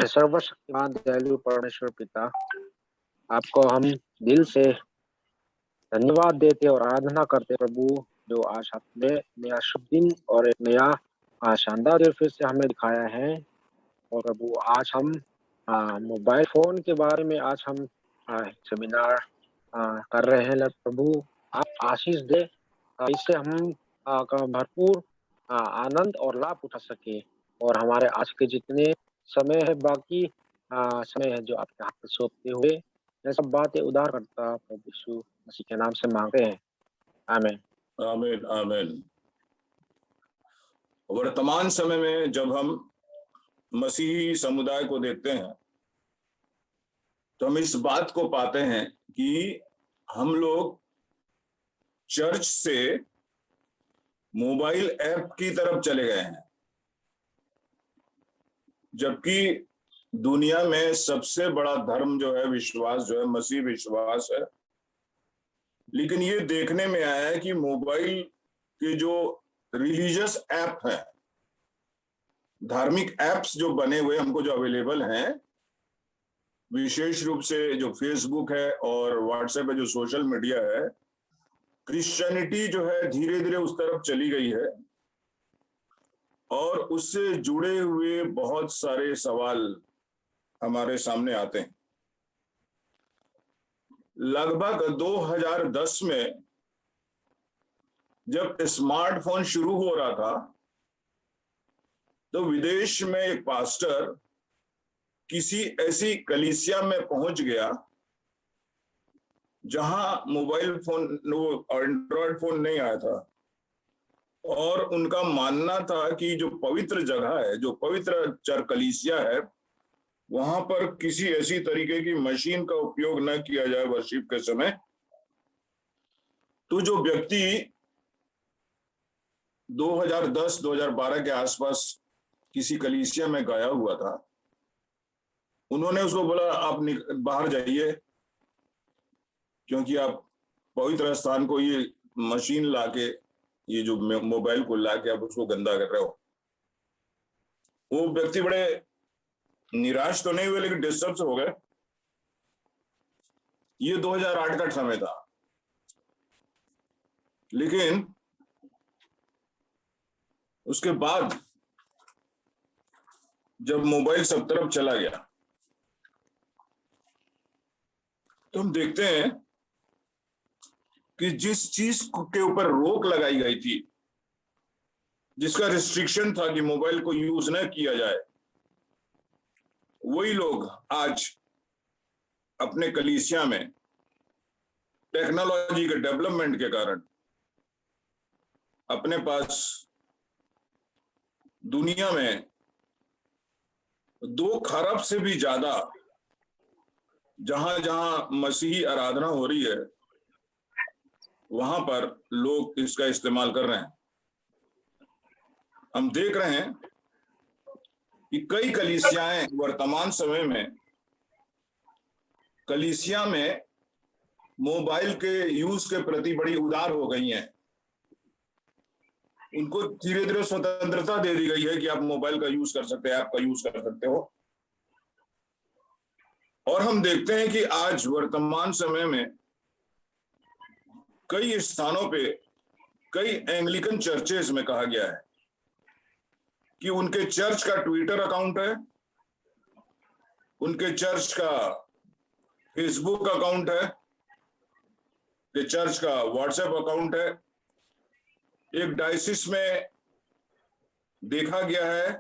सर्वशक्तिमान दयालु परमेश्वर पिता, आपको हम दिल से धन्यवाद देते और आराधना करते प्रभु, जो आज आपने नया शुभ दिन और एक नया शानदार दिन फिर से हमें दिखाया है। और प्रभु आज हम मोबाइल फ़ोन के बारे में आज हम सेमिनार कर रहे हैं। प्रभु आप आशीष दें, इससे हम का भरपूर आनंद और लाभ उठा सके और हमारे आज के जितने समय है बाकी समय है जो आपके हाथ में सौंपते हुए ये सब बातें उधार करता प्रभु यीशु मसीह के नाम से मांगते हैं, आमीन। आमीन आमीन। वर्तमान समय में जब हम मसीही समुदाय को देखते हैं तो हम इस बात को पाते हैं कि हम लोग चर्च से मोबाइल ऐप की तरफ चले गए हैं, जबकि दुनिया में सबसे बड़ा धर्म जो है, विश्वास जो है, मसीह विश्वास है। लेकिन ये देखने में आया है कि मोबाइल के जो रिलीजियस ऐप हैं, धार्मिक ऐप्स जो बने हुए हमको जो अवेलेबल हैं, विशेष रूप से जो फेसबुक है और व्हाट्सएप है, जो सोशल मीडिया है, क्रिश्चियनिटी जो है धीरे धीरे उस तरफ चली गई है और उससे जुड़े हुए बहुत सारे सवाल हमारे सामने आते हैं। लगभग 2010 में जब स्मार्टफोन शुरू हो रहा था तो विदेश में एक पास्टर किसी ऐसी कलीसिया में पहुंच गया जहां मोबाइल फोन, एंड्रॉयड फोन नहीं आया था, और उनका मानना था कि जो पवित्र जगह है, जो पवित्र चर कलीसिया है, वहां पर किसी ऐसी तरीके की मशीन का उपयोग न किया जाए वर्शिप के समय। तो जो व्यक्ति 2010-2012 के आसपास किसी कलीसिया में गया हुआ था, उन्होंने उसको बोला आप बाहर जाइए, क्योंकि आप पवित्र स्थान को ये मशीन लाके, ये जो मोबाइल को लाके आप उसको गंदा कर रहे हो। वो व्यक्ति बड़े निराश तो नहीं हुए, लेकिन डिस्टर्ब से हो गए। ये 2008 का समय था। लेकिन उसके बाद जब मोबाइल सब तरफ चला गया तो हम देखते हैं कि जिस चीज के ऊपर रोक लगाई गई थी, जिसका रिस्ट्रिक्शन था कि मोबाइल को यूज न किया जाए, वही लोग आज अपने कलीसिया में टेक्नोलॉजी के डेवलपमेंट के कारण अपने पास दुनिया में 2 खरब से भी ज्यादा जहां जहां मसीही आराधना हो रही है, वहां पर लोग इसका इस्तेमाल कर रहे हैं। हम देख रहे हैं कि कई कलीसियाएं वर्तमान समय में कलीसिया में मोबाइल के यूज के प्रति बड़ी उदार हो गई हैं। उनको धीरे धीरे स्वतंत्रता दे दी गई है कि आप मोबाइल का यूज कर सकते हैं, ऐप का यूज कर सकते हो। और हम देखते हैं कि आज वर्तमान समय में कई स्थानों पे, कई एंग्लिकन चर्चेस में कहा गया है कि उनके चर्च का ट्विटर अकाउंट है, उनके चर्च का फेसबुक अकाउंट है, कि चर्च का व्हाट्सएप अकाउंट है। एक डायसिस में देखा गया है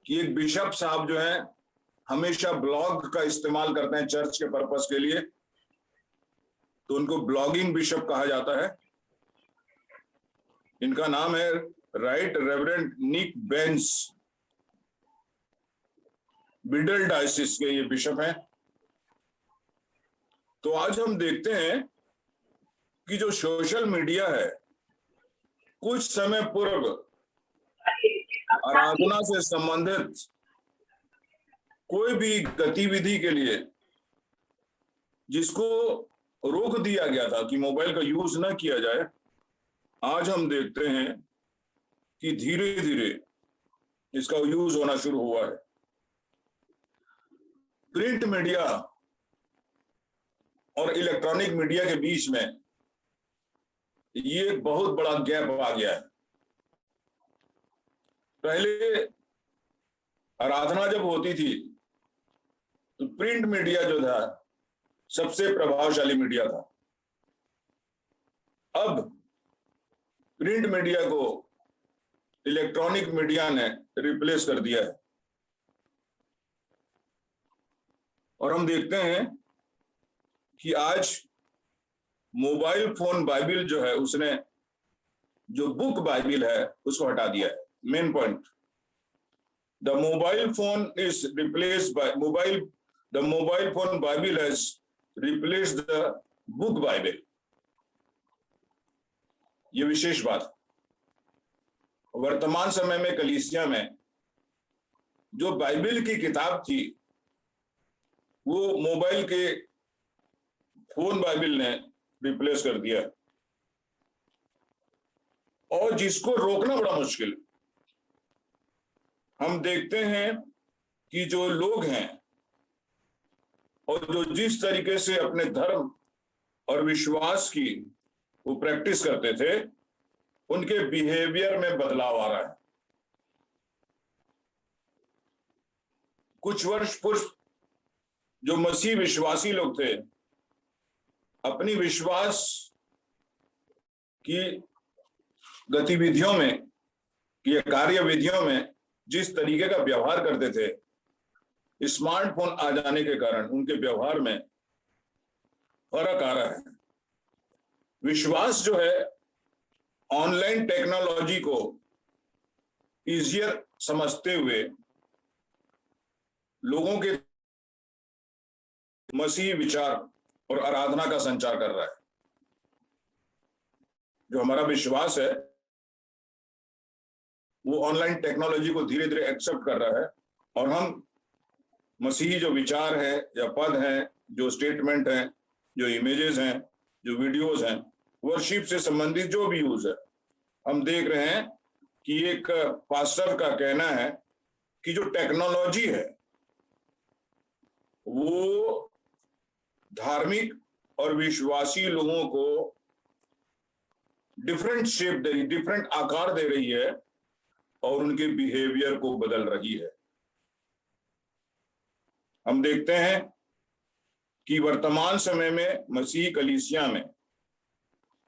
कि एक बिशप साहब जो है हमेशा ब्लॉग का इस्तेमाल करते हैं चर्च के पर्पस के लिए, तो उनको ब्लॉगिंग बिशप कहा जाता है। इनका नाम है राइट रेवरेंड निक बेंस, बिडल डायसिस के ये बिशप हैं। तो आज हम देखते हैं कि जो सोशल मीडिया है, कुछ समय पूर्व आराधना से संबंधित कोई भी गतिविधि के लिए जिसको रोक दिया गया था कि मोबाइल का यूज न किया जाए, आज हम देखते हैं कि धीरे धीरे इसका यूज होना शुरू हुआ है। प्रिंट मीडिया और इलेक्ट्रॉनिक मीडिया के बीच में ये बहुत बड़ा गैप आ गया है। पहले आराधना जब होती थी तो प्रिंट मीडिया जो था सबसे प्रभावशाली मीडिया था। अब प्रिंट मीडिया को इलेक्ट्रॉनिक मीडिया ने रिप्लेस कर दिया है और हम देखते हैं कि आज मोबाइल फोन बाइबिल जो है उसने जो बुक बाइबिल है उसको हटा दिया है। Main point, the mobile phone is replaced by the mobile phone Bible has replaced the book Bible. ये विशेष बात। वर्तमान समय में कलीसिया में जो बाइबिल की किताब थी वो मोबाइल के फोन बाइबिल ने रिप्लेस कर दिया और जिसको रोकना बड़ा मुश्किल। हम देखते हैं कि जो लोग हैं और जो जिस तरीके से अपने धर्म और विश्वास की वो प्रैक्टिस करते थे उनके बिहेवियर में बदलाव आ रहा है। कुछ वर्ष पूर्व जो मसीह विश्वासी लोग थे अपनी विश्वास की गतिविधियों में की कार्यविधियों में जिस तरीके का व्यवहार करते थे, स्मार्टफोन आ जाने के कारण उनके व्यवहार में फर्क आ रहा है। विश्वास जो है ऑनलाइन टेक्नोलॉजी को इजियर समझते हुए लोगों के मसीही विचार और आराधना का संचार कर रहा है। जो हमारा विश्वास है वो ऑनलाइन टेक्नोलॉजी को धीरे धीरे एक्सेप्ट कर रहा है और हम मसीही जो विचार है या पद हैं, जो स्टेटमेंट हैं, जो इमेजेस हैं, जो वीडियोस हैं, वर्शिप से संबंधित जो भी यूज है, हम देख रहे हैं कि एक पास्टर का कहना है कि जो टेक्नोलॉजी है वो धार्मिक और विश्वासी लोगों को डिफरेंट शेप दे रही, डिफरेंट आकार दे रही है और उनके बिहेवियर को बदल रही है। हम देखते हैं कि वर्तमान समय में मसीही कलीसिया में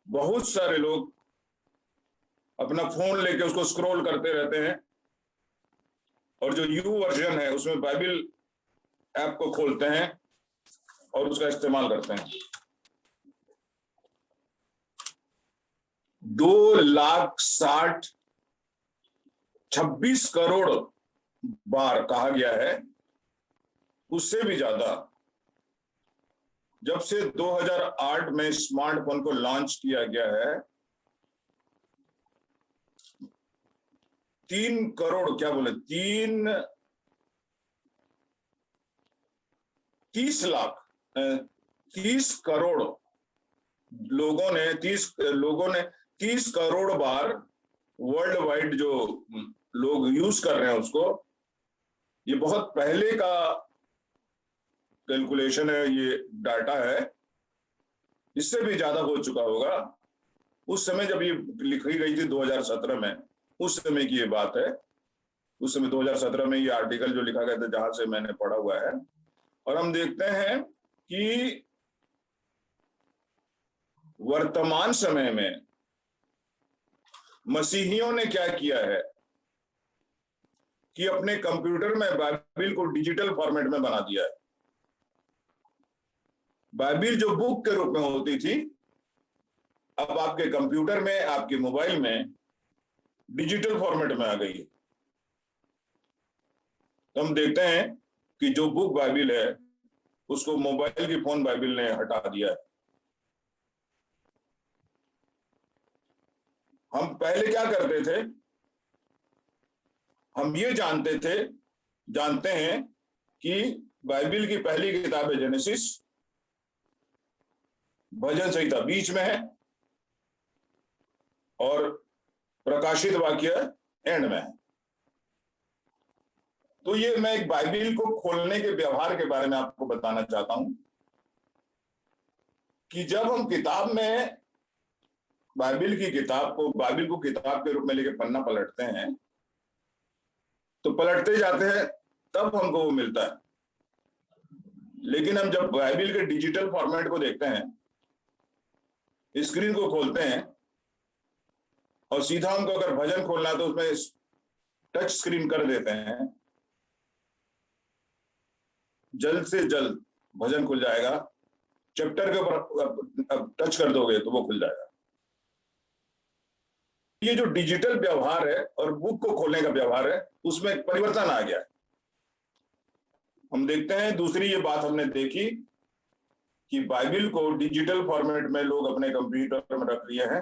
बहुत सारे लोग अपना फोन लेके उसको स्क्रॉल करते रहते हैं और जो यू वर्जन है उसमें बाइबिल ऐप को खोलते हैं और उसका इस्तेमाल करते हैं। 2,60,26 करोड़ बार कहा गया है, उससे भी ज्यादा। जब से 2008 में स्मार्टफोन को लॉन्च किया गया है 3 करोड़ क्या बोले 30 करोड़ लोगों ने 30 करोड़ बार वर्ल्ड वाइड जो लोग यूज कर रहे हैं उसको। ये बहुत पहले का कैलकुलेशन है, ये डाटा है, इससे भी ज्यादा हो चुका होगा। उस समय जब ये लिखी गई थी 2017 में, उस समय की ये बात है। उस समय 2017 में ये आर्टिकल जो लिखा गया था जहां से मैंने पढ़ा हुआ है। और हम देखते हैं कि वर्तमान समय में मसीहियों ने क्या किया है कि अपने कंप्यूटर में बाइबिल को डिजिटल फॉर्मेट में बना दिया है। बाइबिल जो बुक के रूप में होती थी अब आपके कंप्यूटर में, आपके मोबाइल में डिजिटल फॉर्मेट में आ गई है। तो हम देखते हैं कि जो बुक बाइबिल है उसको मोबाइल की फोन बाइबिल ने हटा दिया है। हम पहले क्या करते थे, हम ये जानते हैं कि बाइबिल की पहली किताब है जेनेसिस, भजन संहिता बीच में है और प्रकाशित वाक्य एंड में है। तो ये मैं एक बाइबिल को खोलने के व्यवहार के बारे में आपको बताना चाहता हूं कि जब हम किताब में बाइबिल को किताब के रूप में लेके पन्ना पलटते हैं, तो पलटते जाते हैं तब हमको वो मिलता है। लेकिन हम जब बाइबिल के डिजिटल फॉर्मेट को देखते हैं, स्क्रीन को खोलते हैं और सीधा हमको अगर भजन खोलना है तो उसमें टच स्क्रीन कर देते हैं, जल्द से जल्द भजन खुल जाएगा। चैप्टर के ऊपर टच कर दोगे तो वो खुल जाएगा। ये जो डिजिटल व्यवहार है और बुक को खोलने का व्यवहार है, उसमें परिवर्तन आ गया है। हम देखते हैं, दूसरी ये बात हमने देखी कि बाइबिल को डिजिटल फॉर्मेट में लोग अपने कंप्यूटर में रख लिए हैं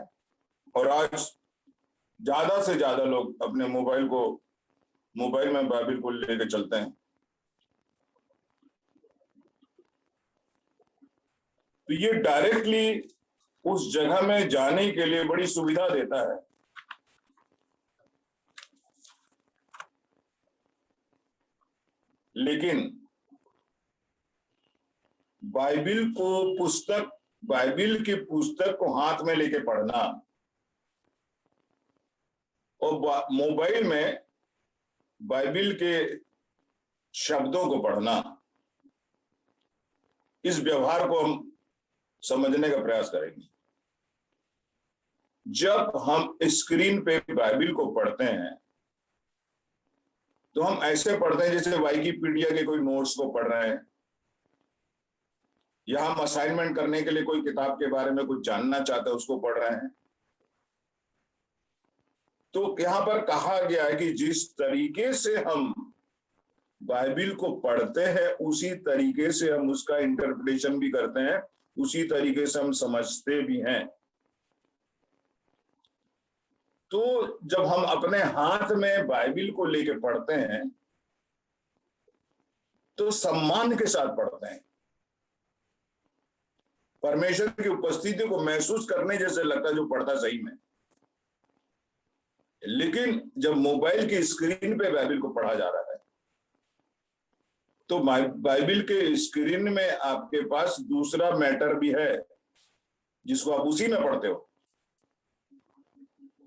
और आज ज्यादा से ज्यादा लोग अपने मोबाइल में बाइबिल को लेकर चलते हैं। तो ये डायरेक्टली उस जगह में जाने के लिए बड़ी सुविधा देता है। लेकिन बाइबिल की पुस्तक को हाथ में लेके पढ़ना और मोबाइल में बाइबिल के शब्दों को पढ़ना, इस व्यवहार को हम समझने का प्रयास करेंगे। जब हम स्क्रीन पे बाइबिल को पढ़ते हैं तो हम ऐसे पढ़ते हैं जैसे विकिपीडिया के कोई नोट्स को पढ़ रहे हैं, या हम असाइनमेंट करने के लिए कोई किताब के बारे में कुछ जानना चाहते हैं उसको पढ़ रहे हैं। तो यहां पर कहा गया है कि जिस तरीके से हम बाइबिल को पढ़ते हैं उसी तरीके से हम उसका इंटरप्रिटेशन भी करते हैं, उसी तरीके से हम समझते भी हैं। तो जब हम अपने हाथ में बाइबिल को लेके पढ़ते हैं तो सम्मान के साथ पढ़ते हैं, परमेश्वर की उपस्थिति को महसूस करने जैसे लगता है जो पढ़ता सही में। लेकिन जब मोबाइल की स्क्रीन पे बाइबिल को पढ़ा जा रहा है तो बाइबिल के स्क्रीन में आपके पास दूसरा मैटर भी है जिसको आप उसी में पढ़ते हो।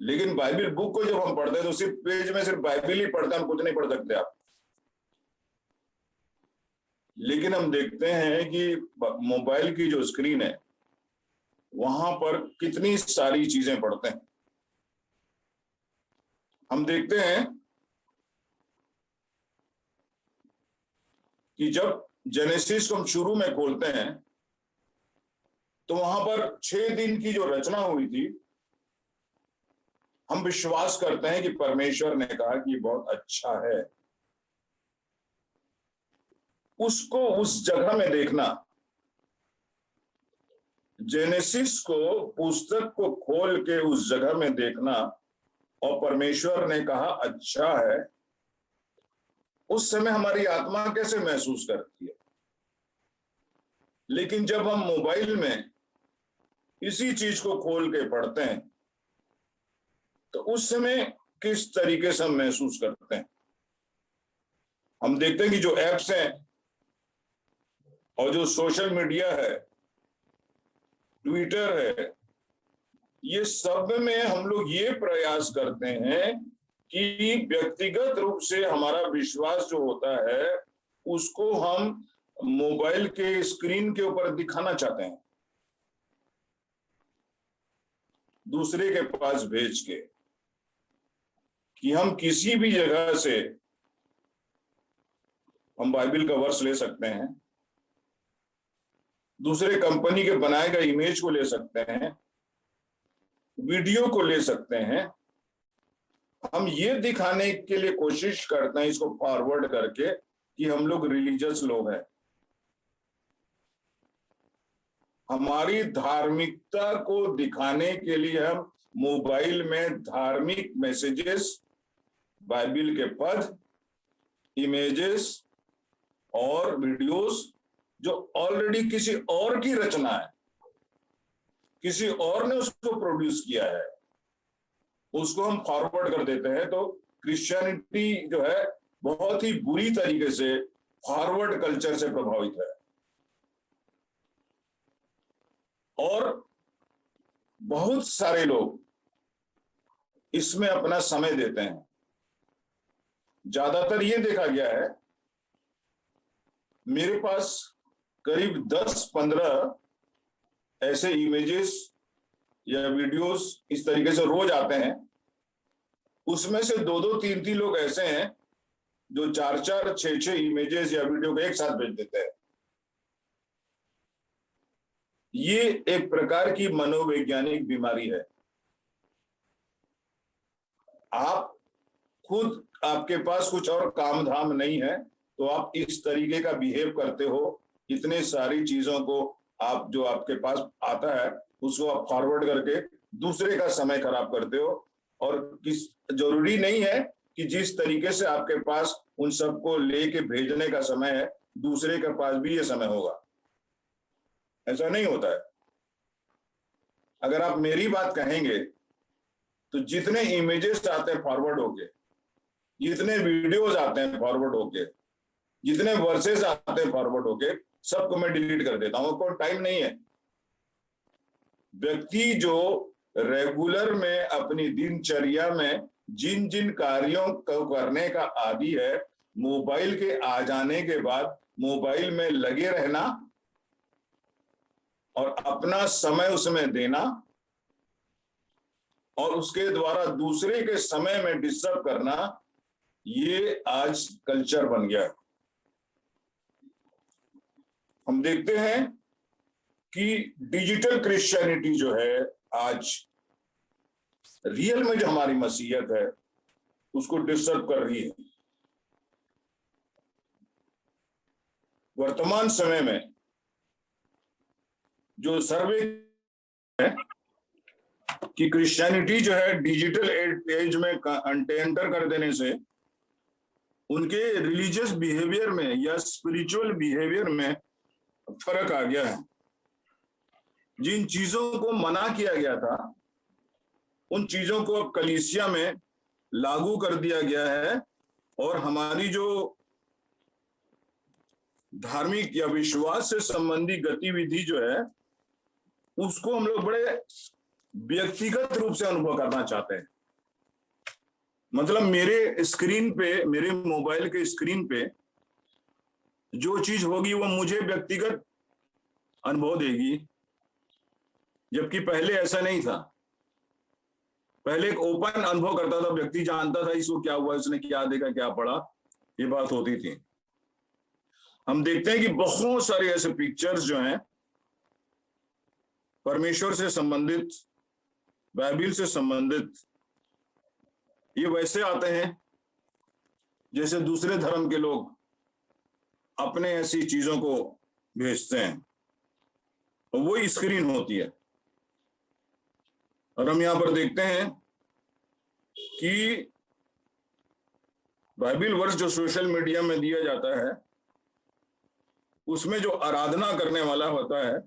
लेकिन बाइबिल बुक को जब हम पढ़ते हैं तो सिर्फ पेज में सिर्फ बाइबिल ही पढ़ते हैं, हम कुछ नहीं पढ़ सकते आप। लेकिन हम देखते हैं कि मोबाइल की जो स्क्रीन है वहां पर कितनी सारी चीजें पढ़ते हैं। हम देखते हैं कि जब जेनेसिस को हम शुरू में खोलते हैं तो वहां पर 6 दिन की जो रचना हुई थी, हम विश्वास करते हैं कि परमेश्वर ने कहा कि बहुत अच्छा है। उसको उस जगह में देखना, जेनेसिस को पुस्तक को खोल के उस जगह में देखना और परमेश्वर ने कहा अच्छा है, उस समय हमारी आत्मा कैसे महसूस करती है। लेकिन जब हम मोबाइल में इसी चीज को खोल के पढ़ते हैं तो उस समय किस तरीके से हम महसूस करते हैं। हम देखते हैं कि जो एप्स हैं और जो सोशल मीडिया है, ट्विटर है, ये सब में हम लोग ये प्रयास करते हैं कि व्यक्तिगत रूप से हमारा विश्वास जो होता है उसको हम मोबाइल के स्क्रीन के ऊपर दिखाना चाहते हैं, दूसरे के पास भेज के, कि हम किसी भी जगह से हम बाइबिल का वर्स ले सकते हैं, दूसरे कंपनी के बनाए गए इमेज को ले सकते हैं, वीडियो को ले सकते हैं। हम ये दिखाने के लिए कोशिश करते हैं इसको फॉरवर्ड करके कि हम लोग रिलीजियस लोग हैं। हमारी धार्मिकता को दिखाने के लिए हम मोबाइल में धार्मिक मैसेजेस, बाइबिल के पद, इमेजेस और वीडियोस जो ऑलरेडी किसी और की रचना है, किसी और ने उसको प्रोड्यूस किया है, उसको हम फॉरवर्ड कर देते हैं। तो क्रिश्चियनिटी जो है बहुत ही बुरी तरीके से फॉरवर्ड कल्चर से प्रभावित है और बहुत सारे लोग इसमें अपना समय देते हैं। ज्यादातर ये देखा गया है, मेरे पास करीब 10-15 ऐसे इमेजेस या वीडियोस इस तरीके से रोज आते हैं। उसमें से 2-2, 3-3 लोग ऐसे हैं जो 4-4, 6-6 इमेजेस या वीडियो को एक साथ भेज देते हैं। ये एक प्रकार की मनोवैज्ञानिक बीमारी है। आप खुद, आपके पास कुछ और काम धाम नहीं है तो आप इस तरीके का बिहेव करते हो। इतने सारी चीजों को आप, जो आपके पास आता है, उसको आप फॉरवर्ड करके दूसरे का समय खराब करते हो। और किस जरूरी नहीं है कि जिस तरीके से आपके पास उन सबको लेके भेजने का समय है, दूसरे के पास भी ये समय होगा। ऐसा नहीं होता है। अगर आप मेरी बात कहेंगे तो जितने इमेजेस आते हैं फॉरवर्ड होके, जितने वीडियोस आते हैं फॉरवर्ड होके, जितने वर्सेस आते हैं फॉरवर्ड होके, सबको मैं डिलीट कर देता हूं। कोई टाइम नहीं है। व्यक्ति जो रेगुलर में अपनी दिनचर्या में जिन जिन कार्यों को करने का आदी है, मोबाइल के आ जाने के बाद मोबाइल में लगे रहना और अपना समय उसमें देना और उसके द्वारा दूसरे के समय में डिस्टर्ब करना, ये आज कल्चर बन गया। हम देखते हैं कि डिजिटल क्रिश्चियनिटी जो है आज रियल में जो हमारी मसीहत है उसको डिस्टर्ब कर रही है। वर्तमान समय में जो सर्वे है कि क्रिश्चियनिटी जो है डिजिटल एज में एंटर कर देने से उनके रिलीजियस बिहेवियर में या स्पिरिचुअल बिहेवियर में फर्क आ गया है। जिन चीजों को मना किया गया था उन चीजों को अब कलीसिया में लागू कर दिया गया है और हमारी जो धार्मिक या विश्वास से संबंधी गतिविधि जो है उसको हम लोग बड़े व्यक्तिगत रूप से अनुभव करना चाहते हैं। मतलब मेरे स्क्रीन पे, मेरे मोबाइल के स्क्रीन पे जो चीज होगी वो मुझे व्यक्तिगत अनुभव देगी, जबकि पहले ऐसा नहीं था। पहले एक ओपन अनुभव करता था, व्यक्ति जानता था इसको क्या हुआ, इसने क्या देखा, क्या पढ़ा, ये बात होती थी। हम देखते हैं कि बहुत सारे ऐसे पिक्चर्स जो हैं परमेश्वर से संबंधित, बाइबिल से संबंधित, ये वैसे आते हैं जैसे दूसरे धर्म के लोग अपने ऐसी चीजों को भेजते हैं और वो स्क्रीन होती है। और हम यहां पर देखते हैं कि बाइबिल वर्स जो सोशल मीडिया में दिया जाता है उसमें जो आराधना करने वाला होता है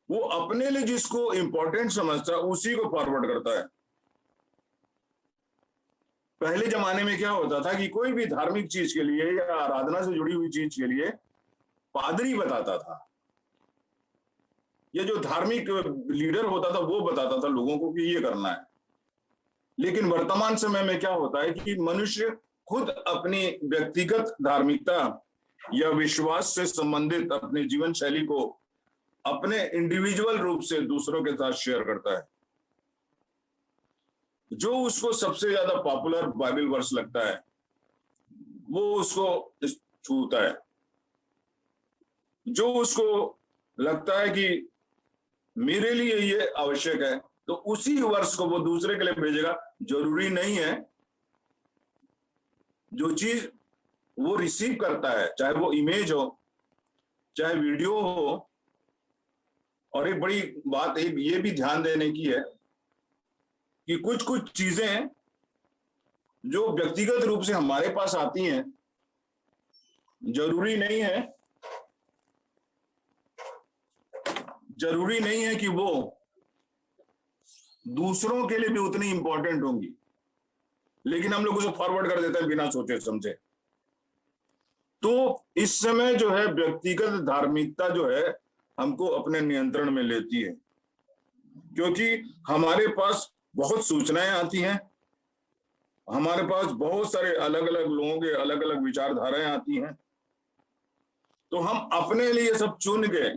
वो अपने लिए जिसको इंपॉर्टेंट समझता है उसी को फॉरवर्ड करता है। पहले जमाने में क्या होता था कि कोई भी धार्मिक चीज के लिए या आराधना से जुड़ी हुई चीज के लिए पादरी बताता था, या जो धार्मिक लीडर होता था वो बताता था लोगों को कि ये करना है। लेकिन वर्तमान समय में क्या होता है कि मनुष्य खुद अपनी व्यक्तिगत धार्मिकता या विश्वास से संबंधित अपनी जीवन शैली को अपने इंडिविजुअल रूप से दूसरों के साथ शेयर करता है। जो उसको सबसे ज्यादा पॉपुलर बाइबल वर्स लगता है वो उसको छूता है। जो उसको लगता है कि मेरे लिए ये आवश्यक है तो उसी वर्स को वो दूसरे के लिए भेजेगा। जरूरी नहीं है जो चीज वो रिसीव करता है, चाहे वो इमेज हो चाहे वीडियो हो। और एक बड़ी बात एक ये भी ध्यान देने की है कि कुछ कुछ चीजें जो व्यक्तिगत रूप से हमारे पास आती हैं, जरूरी नहीं है कि वो दूसरों के लिए भी उतनी इंपॉर्टेंट होंगी। लेकिन हम लोग उसे फॉरवर्ड कर देते हैं बिना सोचे समझे। तो इस समय जो है व्यक्तिगत धार्मिकता जो है हमको अपने नियंत्रण में लेती है, क्योंकि हमारे पास बहुत सूचनाएं आती हैं, हमारे पास बहुत सारे अलग अलग लोगों के अलग अलग विचारधाराएं आती हैं, तो हम अपने लिए सब चुन के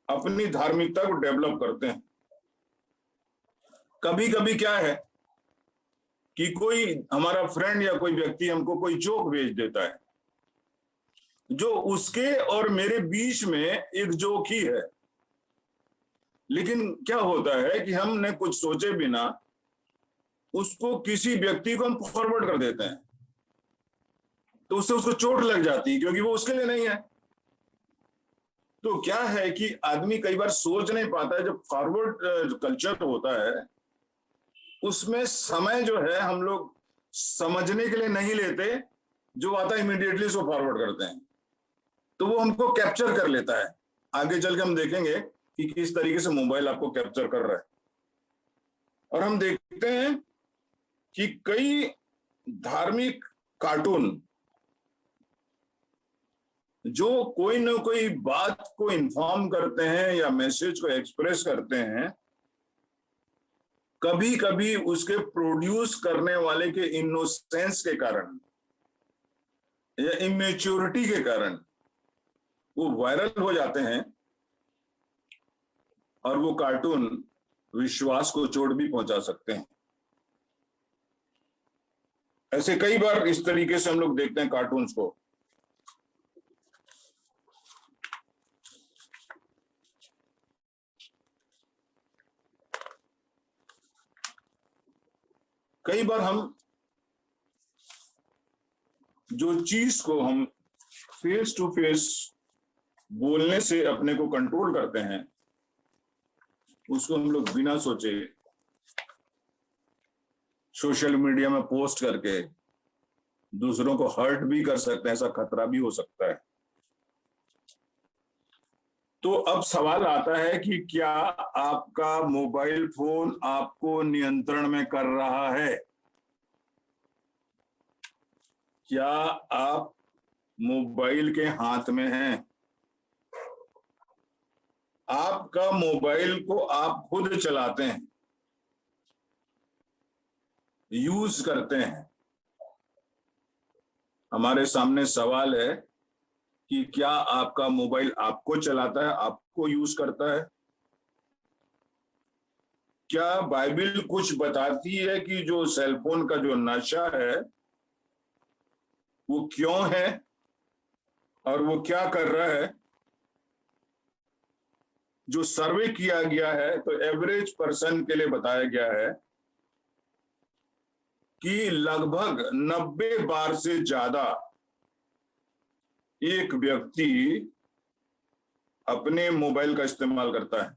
अपनी धार्मिकता को डेवलप करते हैं। कभी कभी क्या है कि कोई हमारा फ्रेंड या कोई व्यक्ति हमको कोई जोक भेज देता है, जो उसके और मेरे बीच में एक जोक ही है, लेकिन क्या होता है कि हमने कुछ सोचे बिना उसको किसी व्यक्ति को हम फॉरवर्ड कर देते हैं, तो उससे उसको चोट लग जाती है क्योंकि वो उसके लिए नहीं है। तो क्या है कि आदमी कई बार सोच नहीं पाता है, जब फॉरवर्ड कल्चर होता है उसमें समय जो है हम लोग समझने के लिए नहीं लेते, जो आता है इमीडिएटली उसको फॉरवर्ड करते हैं, तो वो हमको कैप्चर कर लेता है। आगे चल के हम देखेंगे कि किस तरीके से मोबाइल आपको कैप्चर कर रहा है। और हम देखते हैं कि कई धार्मिक कार्टून जो कोई ना कोई बात को इन्फॉर्म करते हैं या मैसेज को एक्सप्रेस करते हैं, कभी कभी उसके प्रोड्यूस करने वाले के इनोसेंस के कारण या इमेच्योरिटी के कारण वो वायरल हो जाते हैं और वो कार्टून विश्वास को चोट भी पहुंचा सकते हैं। ऐसे कई बार इस तरीके से हम लोग देखते हैं कार्टून्स को। कई बार हम जो चीज को हम फेस टू फेस बोलने से अपने को कंट्रोल करते हैं, उसको हम लोग बिना सोचे सोशल मीडिया में पोस्ट करके दूसरों को हर्ट भी कर सकते हैं, ऐसा खतरा भी हो सकता है। तो अब सवाल आता है कि क्या आपका मोबाइल फोन आपको नियंत्रण में कर रहा है? क्या आप मोबाइल के हाथ में हैं? आपका मोबाइल को आप खुद चलाते हैं, यूज करते हैं। हमारे सामने सवाल है कि क्या आपका मोबाइल आपको चलाता है, आपको यूज करता है? क्या बाइबल कुछ बताती है कि जो सेलफोन का जो नशा है वो क्यों है और वो क्या कर रहा है? जो सर्वे किया गया है तो एवरेज पर्सन के लिए बताया गया है कि लगभग 90 बार से ज्यादा एक व्यक्ति अपने मोबाइल का इस्तेमाल करता है।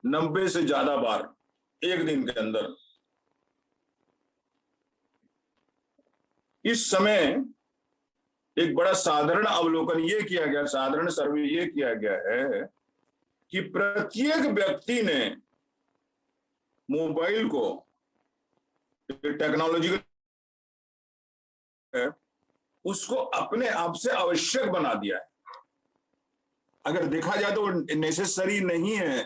90 से ज्यादा बार एक दिन के अंदर। इस समय एक बड़ा साधारण अवलोकन ये किया गया, साधारण सर्वे ये किया गया है कि प्रत्येक व्यक्ति ने मोबाइल को टेक्नोलॉजी उसको अपने आप से आवश्यक बना दिया है। अगर देखा जाए तो नेसेसरी नहीं है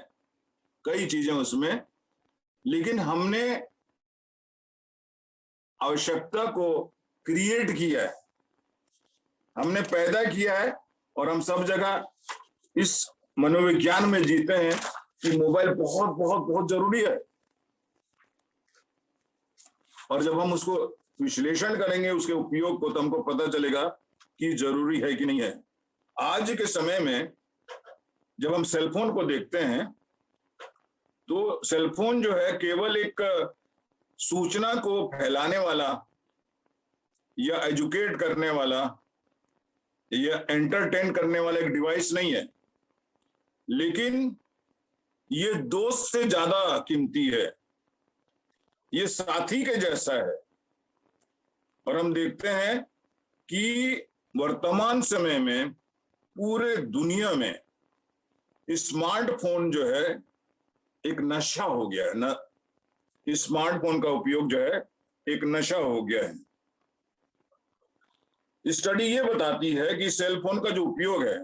कई चीजें उसमें, लेकिन हमने आवश्यकता को क्रिएट किया है, हमने पैदा किया है और हम सब जगह इस मनोविज्ञान में जीते हैं कि मोबाइल बहुत बहुत बहुत जरूरी है। और जब हम उसको विश्लेषण करेंगे उसके उपयोग को, तो हमको पता चलेगा कि जरूरी है कि नहीं है। आज के समय में जब हम सेलफोन को देखते हैं तो सेलफोन जो है केवल एक सूचना को फैलाने वाला या एजुकेट करने वाला या एंटरटेन करने वाला एक डिवाइस नहीं है, लेकिन ये दोस्त से ज्यादा कीमती है, ये साथी के जैसा है। और हम देखते हैं कि वर्तमान समय में पूरे दुनिया में स्मार्टफोन जो है एक नशा हो गया है। स्मार्टफोन का उपयोग जो है एक नशा हो गया है। स्टडी ये बताती है कि सेल फोन का जो उपयोग है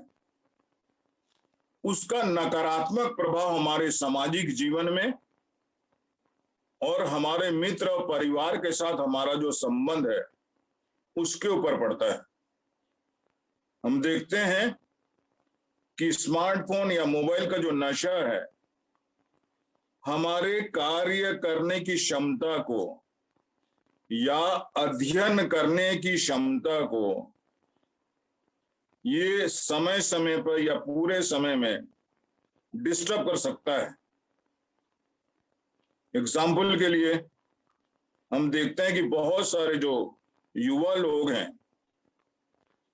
उसका नकारात्मक प्रभाव हमारे सामाजिक जीवन में और हमारे मित्र और परिवार के साथ हमारा जो संबंध है उसके ऊपर पड़ता है। हम देखते हैं कि स्मार्टफोन या मोबाइल का जो नशा है हमारे कार्य करने की क्षमता को या अध्ययन करने की क्षमता को ये समय समय पर या पूरे समय में डिस्टर्ब कर सकता है। एग्जाम्पल के लिए हम देखते हैं कि बहुत सारे जो युवा लोग हैं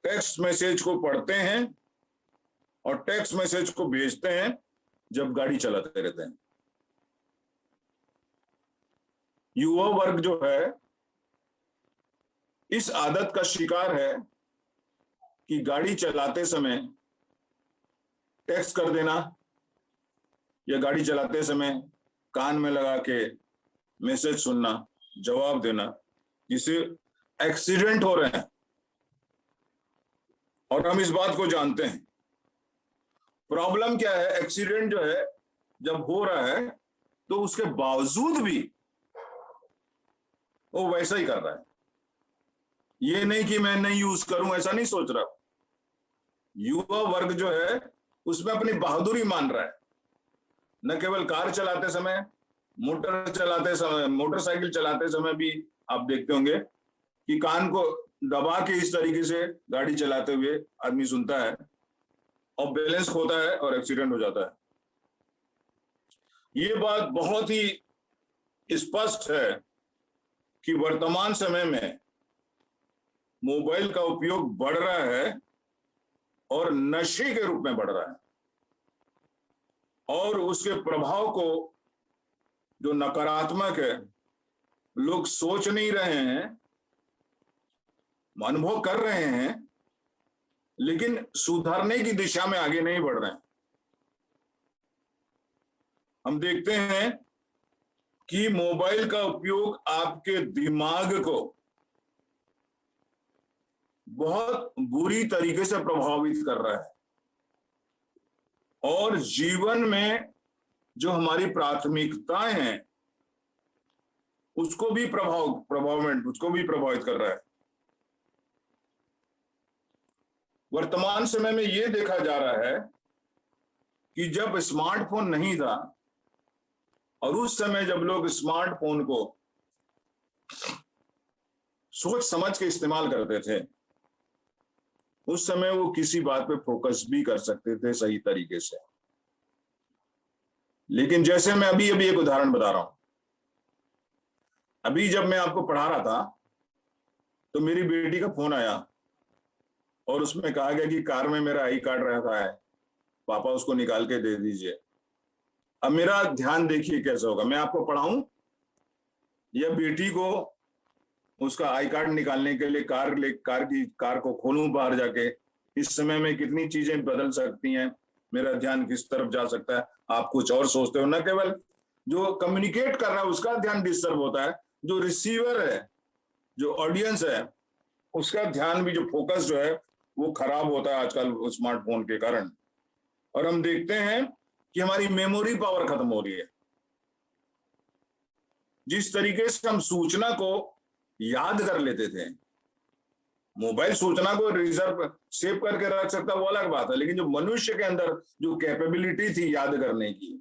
टेक्स्ट मैसेज को पढ़ते हैं और टेक्स्ट मैसेज को भेजते हैं जब गाड़ी चलाते रहते हैं। युवा वर्ग जो है इस आदत का शिकार है कि गाड़ी चलाते समय टेक्स्ट कर देना या गाड़ी चलाते समय कान में लगा के मैसेज सुनना, जवाब देना, जिससे एक्सीडेंट हो रहे हैं। और हम इस बात को जानते हैं। प्रॉब्लम क्या है, एक्सीडेंट जो है जब हो रहा है तो उसके बावजूद भी वो वैसा ही कर रहा है। ये नहीं कि मैं नहीं यूज करूं, ऐसा नहीं सोच रहा। युवा वर्ग जो है उसमें अपनी बहादुरी मान रहा है। न केवल कार चलाते समय, मोटरसाइकिल चलाते समय भी आप देखते होंगे कि कान को दबा के इस तरीके से गाड़ी चलाते हुए आदमी सुनता है और बैलेंस खोता है और एक्सीडेंट हो जाता है। ये बात बहुत ही स्पष्ट है कि वर्तमान समय में मोबाइल का उपयोग बढ़ रहा है और नशे के रूप में बढ़ रहा है और उसके प्रभाव को जो नकारात्मक है लोग सोच नहीं रहे हैं, अनुभव कर रहे हैं, लेकिन सुधारने की दिशा में आगे नहीं बढ़ रहे हैं। हम देखते हैं कि मोबाइल का उपयोग आपके दिमाग को बहुत बुरी तरीके से प्रभावित कर रहा है और जीवन में जो हमारी प्राथमिकताएं हैं उसको भी प्रभावित कर रहा है। वर्तमान समय में यह देखा जा रहा है कि जब स्मार्टफोन नहीं था और उस समय जब लोग स्मार्टफोन को सोच समझ के इस्तेमाल करते थे, उस समय वो किसी बात पे फोकस भी कर सकते थे सही तरीके से। लेकिन जैसे मैं अभी एक उदाहरण बता रहा हूं, अभी जब मैं आपको पढ़ा रहा था तो मेरी बेटी का फोन आया और उसमें कहा गया कि कार में मेरा आई कार्ड रहता है, पापा उसको निकाल के दे दीजिए। अब मेरा ध्यान देखिए कैसा होगा, मैं आपको पढ़ाऊं या बेटी को उसका आई कार्ड निकालने के लिए कार को खोलूं बाहर जाके। इस समय में कितनी चीजें बदल सकती हैं, मेरा ध्यान किस तरफ जा सकता है। आप कुछ और सोचते हो, न केवल जो कम्युनिकेट कर रहा है उसका ध्यान डिस्टर्ब होता है, जो रिसीवर है, जो ऑडियंस है, उसका ध्यान भी, जो फोकस जो है वो खराब होता है आजकल स्मार्टफोन के कारण। और हम देखते हैं कि हमारी मेमोरी पावर खत्म हो रही है। जिस तरीके से हम सूचना को याद कर लेते थे, मोबाइल सूचना को रिजर्व सेव करके रख सकता वो अलग बात है, लेकिन जो मनुष्य के अंदर जो कैपेबिलिटी थी याद करने की,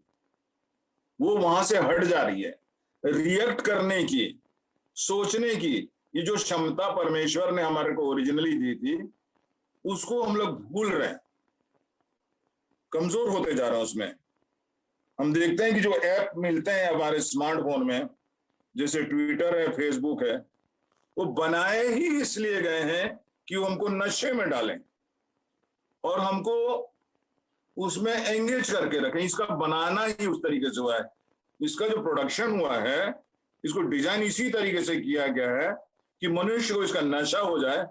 वो वहां से हट जा रही है। रिएक्ट करने की, सोचने की, ये जो क्षमता परमेश्वर ने हमारे को ओरिजिनली दी थी, उसको हम लोग भूल रहे हैं, कमजोर होते जा रहे हैं उसमें। हम देखते हैं कि जो ऐप मिलते हैं हमारे स्मार्टफोन में, जैसे ट्विटर है, फेसबुक है, वो बनाए ही इसलिए गए हैं कि वो हमको नशे में डालें और हमको उसमें एंगेज करके रखें। इसका बनाना ही उस तरीके से हुआ है, इसका जो प्रोडक्शन हुआ है, इसको डिजाइन इसी तरीके से किया गया है कि मनुष्य को इसका नशा हो जाए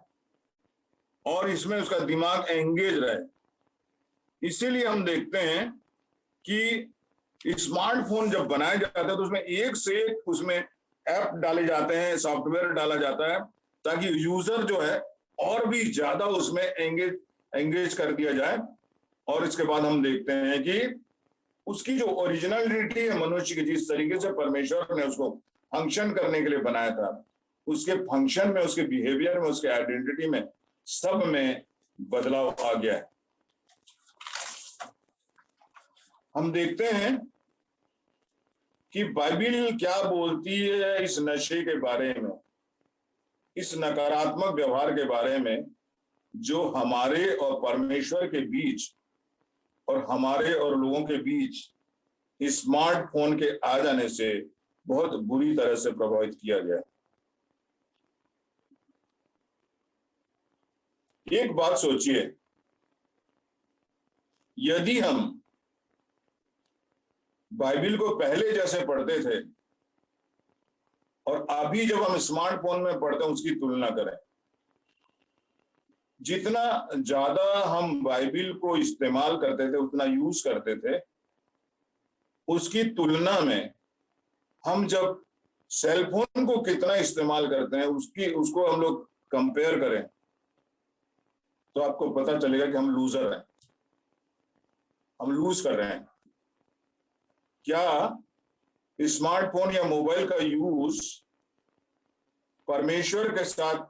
और इसमें उसका दिमाग एंगेज रहे। इसीलिए हम देखते हैं कि स्मार्टफोन जब बनाया जाता है तो उसमें एक से एक उसमें ऐप डाले जाते हैं, सॉफ्टवेयर डाला जाता है, ताकि यूजर जो है और भी ज्यादा उसमें एंगेज कर दिया जाए। और इसके बाद हम देखते हैं कि उसकी जो ओरिजिनलिटी है मनुष्य की, जिस तरीके से परमेश्वर ने उसको फंक्शन करने के लिए बनाया था, उसके फंक्शन में, उसके बिहेवियर में, उसके आइडेंटिटी में, सब में बदलाव आ गया है। हम देखते हैं कि बाइबिल क्या बोलती है इस नशे के बारे में, इस नकारात्मक व्यवहार के बारे में, जो हमारे और परमेश्वर के बीच और हमारे और लोगों के बीच स्मार्टफोन के आ जाने से बहुत बुरी तरह से प्रभावित किया गया। एक बात सोचिए, यदि हम बाइबिल को पहले जैसे पढ़ते थे और अभी जब हम स्मार्टफोन में पढ़ते हैं उसकी तुलना करें, जितना ज्यादा हम बाइबिल को इस्तेमाल करते थे, उतना यूज करते थे, उसकी तुलना में हम जब सेलफोन को कितना इस्तेमाल करते हैं उसको हम लोग कंपेयर करें तो आपको पता चलेगा कि हम लूजर हैं, हम लूज कर रहे हैं। क्या स्मार्टफोन या मोबाइल का यूज परमेश्वर के साथ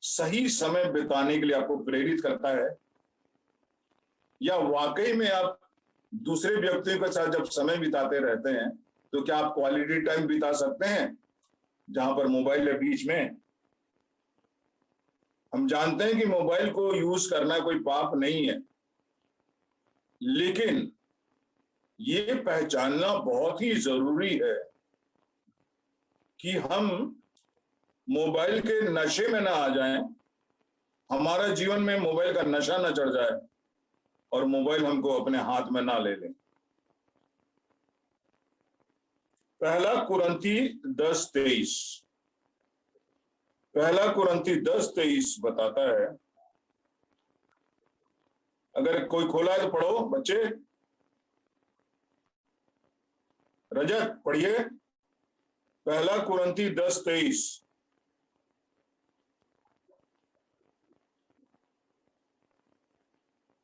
सही समय बिताने के लिए आपको प्रेरित करता है, या वाकई में आप दूसरे व्यक्तियों के साथ जब समय बिताते रहते हैं तो क्या आप क्वालिटी टाइम बिता सकते हैं जहां पर मोबाइल है बीच में? हम जानते हैं कि मोबाइल को यूज करना कोई पाप नहीं है, लेकिन ये पहचानना बहुत ही जरूरी है कि हम मोबाइल के नशे में ना आ जाएं, हमारा जीवन में मोबाइल का नशा ना चढ़ जाए और मोबाइल हमको अपने हाथ में ना ले लें। पहला कुरंती 10:23, पहला कुरंती 10:23 बताता है, अगर कोई खोला है तो पढ़ो बच्चे। रजत पढ़िए, पहला कुरंती 10:23।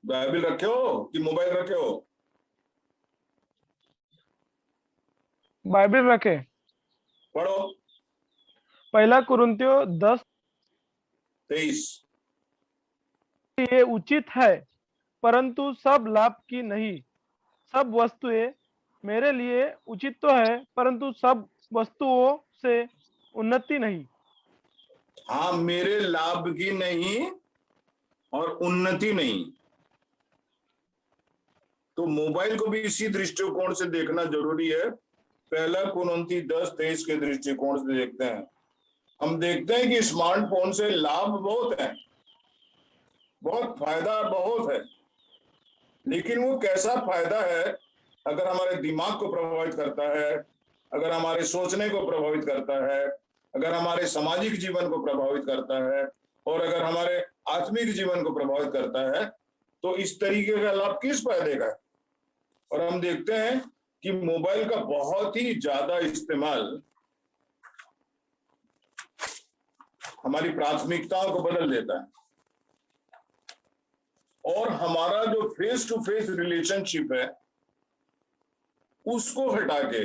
बाइबिल रखे हो कि मोबाइल रखे हो? बाइबिल रखे। पढ़ो। पहला कुरिन्थियों 10:23। ये उचित है, परंतु सब लाभ की नहीं। सब वस्तुएं मेरे लिए उचित तो है, परंतु सब वस्तुओं से उन्नति नहीं। हाँ, मेरे लाभ की नहीं और उन्नति नहीं। तो मोबाइल को भी इसी दृष्टिकोण से देखना जरूरी है। पहला कुरिन्थी 10:23 के दृष्टिकोण से देखते हैं। हम देखते हैं कि स्मार्टफोन से लाभ बहुत है, बहुत फायदा बहुत है, लेकिन वो कैसा फायदा है? अगर हमारे दिमाग को प्रभावित करता है, अगर हमारे सोचने को प्रभावित करता है, अगर हमारे सामाजिक जीवन को प्रभावित करता है और अगर हमारे आत्मिक जीवन को प्रभावित करता है, तो इस तरीके का लाभ किस फायदे का है? और हम देखते हैं कि मोबाइल का बहुत ही ज्यादा इस्तेमाल हमारी प्राथमिकताओं को बदल देता है और हमारा जो फेस टू फेस रिलेशनशिप है उसको हटा के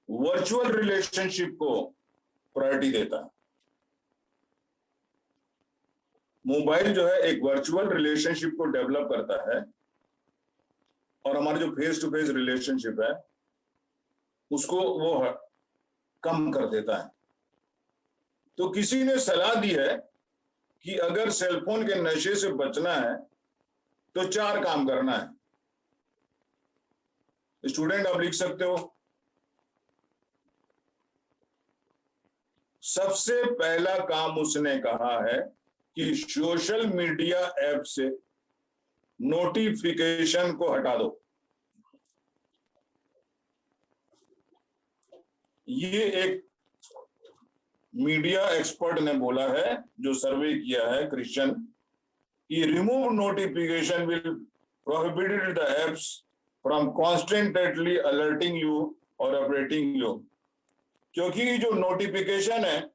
वर्चुअल रिलेशनशिप को प्रायोरिटी देता है। मोबाइल जो है एक वर्चुअल रिलेशनशिप को डेवलप करता है और हमारा जो फेस टू फेस रिलेशनशिप है उसको वो कम कर देता है। तो किसी ने सलाह दी है कि अगर सेलफोन के नशे से बचना है तो 4 काम करना है। स्टूडेंट आप लिख सकते हो। सबसे पहला काम उसने कहा है कि सोशल मीडिया ऐप से नोटिफिकेशन को हटा दो। ये एक मीडिया एक्सपर्ट ने बोला है जो सर्वे किया है क्रिश्चियन, कि remove notification will prohibited the apps from constantly alerting you और अपडेटिंग यू, क्योंकि जो नोटिफिकेशन है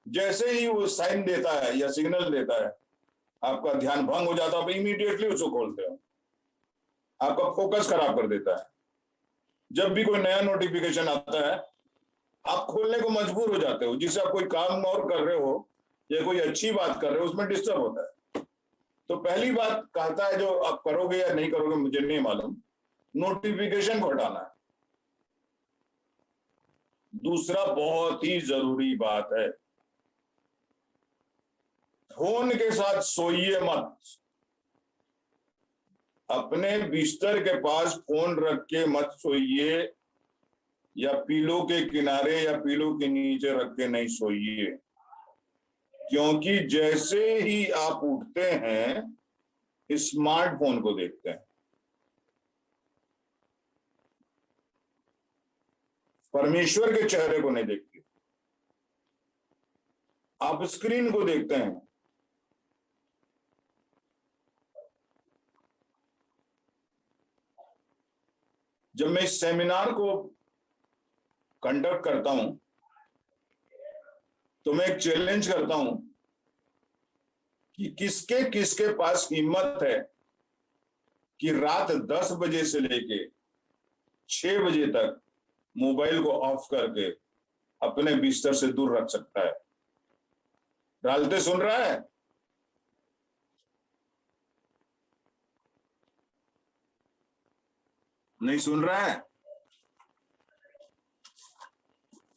जैसे ही वो साइन देता है या सिग्नल देता है, आपका ध्यान भंग हो जाता है, आप इमीडिएटली उसको खोलते हो, आपका फोकस खराब कर देता है। जब भी कोई नया नोटिफिकेशन आता है आप खोलने को मजबूर हो जाते हो, जिससे आप कोई काम और कर रहे हो या कोई अच्छी बात कर रहे हो उसमें डिस्टर्ब होता है। तो पहली बात कहता है जो आप करोगे या नहीं करोगे मुझे नहीं मालूम, नोटिफिकेशन को हटाना है। दूसरा बहुत ही जरूरी बात है, फोन के साथ सोइए मत। अपने बिस्तर के पास फोन रख के मत सोइए, या पीलो के किनारे या पीलो के नीचे रख के नहीं सोइए, क्योंकि जैसे ही आप उठते हैं स्मार्टफोन को देखते हैं। परमेश्वर के चेहरे को नहीं देखते, आप स्क्रीन को देखते हैं। जब मैं इस सेमिनार को कंडक्ट करता हूं तो मैं एक चैलेंज करता हूं कि किसके किसके पास हिम्मत है कि रात 10 बजे से लेके 6 बजे तक मोबाइल को ऑफ करके अपने बिस्तर से दूर रख सकता है। रालते सुन रहा है? नहीं सुन रहा है?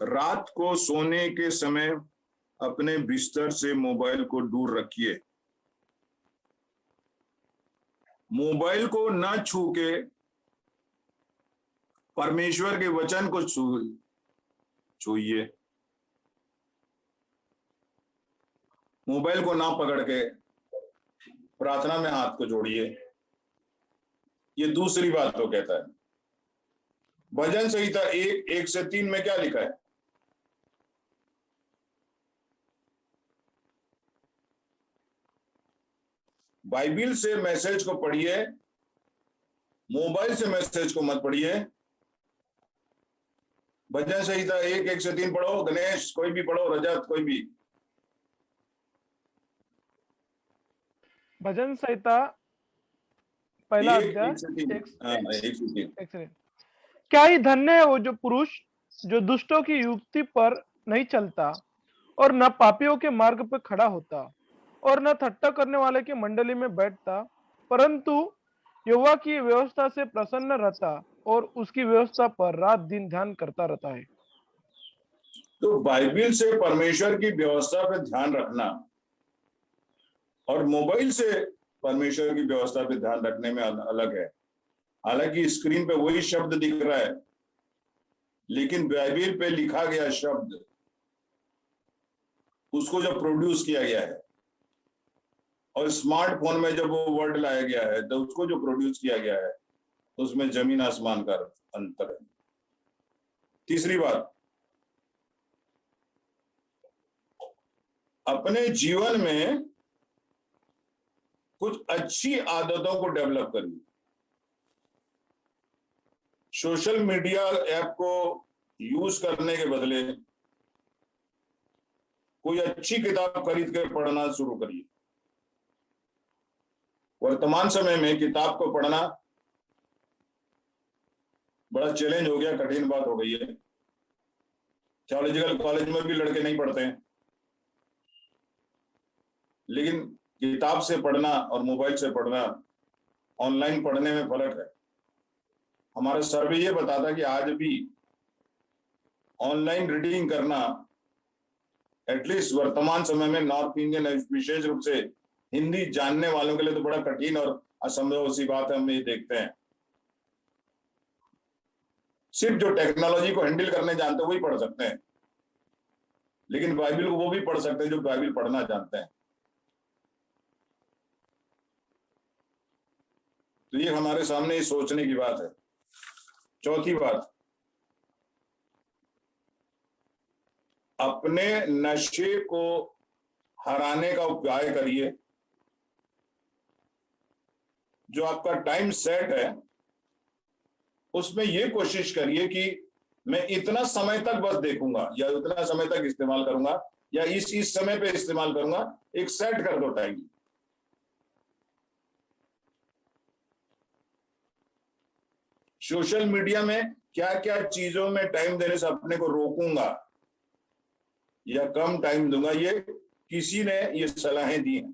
रात को सोने के समय अपने बिस्तर से मोबाइल को दूर रखिए। मोबाइल को न छू के परमेश्वर के वचन को छूइए। मोबाइल को ना पकड़ के प्रार्थना में हाथ को जोड़िए। ये दूसरी बात तो कहता है। भजन संहिता 1:1-3 में क्या लिखा है? बाइबिल से मैसेज को पढ़िए, मोबाइल से मैसेज को मत पढ़िए। भजन संहिता 1:1-3 पढ़ो। गणेश कोई भी पढ़ो, रजत कोई भी। भजन संहिता पहला अध्याय 1:1-3। क्या ही धन्य है वो जो पुरुष जो दुष्टों की युक्ति पर नहीं चलता और न पापियों के मार्ग पर खड़ा होता और न ठट्ठा करने वाले की मंडली में बैठता, परंतु यहोवा की व्यवस्था से प्रसन्न रहता और उसकी व्यवस्था पर रात दिन ध्यान करता रहता है। तो बाइबिल से परमेश्वर की व्यवस्था पे ध्यान रखना और मोबाइल से परमेश्वर की व्यवस्था पे ध्यान रखने में अलग है। हालांकि स्क्रीन पे वही शब्द दिख रहा है, लेकिन बाइबिल पे लिखा गया शब्द, उसको जब प्रोड्यूस किया गया है और स्मार्टफोन में जब वो वर्ड लाया गया है तो उसको जो प्रोड्यूस किया गया है तो उसमें जमीन आसमान का अंतर है। तीसरी बात, अपने जीवन में कुछ अच्छी आदतों को डेवलप करिए। सोशल मीडिया ऐप को यूज करने के बदले कोई अच्छी किताब खरीद कर पढ़ना शुरू करिए। वर्तमान समय में किताब को पढ़ना बड़ा चैलेंज हो गया, कठिन बात हो गई है। थियोलॉजिकल कॉलेज में भी लड़के नहीं पढ़ते हैं, लेकिन किताब से पढ़ना और मोबाइल से पढ़ना, ऑनलाइन पढ़ने में फर्क है। हमारा सर्वे ये बताता कि आज भी ऑनलाइन रीडिंग करना एटलीस्ट वर्तमान समय में नॉर्थ इंडियन, विशेष रूप से हिंदी जानने वालों के लिए तो बड़ा कठिन और असंभव सी बात है। हम ये देखते हैं सिर्फ जो टेक्नोलॉजी को हैंडल करने जानते हैं वही पढ़ सकते हैं, लेकिन बाइबिल को वो भी पढ़ सकते हैं जो बाइबिल पढ़ना जानते हैं। तो ये हमारे सामने सोचने की बात है। चौथी बात, अपने नशे को हराने का उपाय करिए। जो आपका टाइम सेट है उसमें ये कोशिश करिए कि मैं इतना समय तक बस देखूंगा या उतना समय तक इस्तेमाल करूंगा या इस समय पे इस्तेमाल करूंगा। एक सेट कर दो टाइम। सोशल मीडिया में क्या क्या चीजों में टाइम देने से अपने को रोकूंगा या कम टाइम दूंगा, ये किसी ने ये सलाहें दी हैं।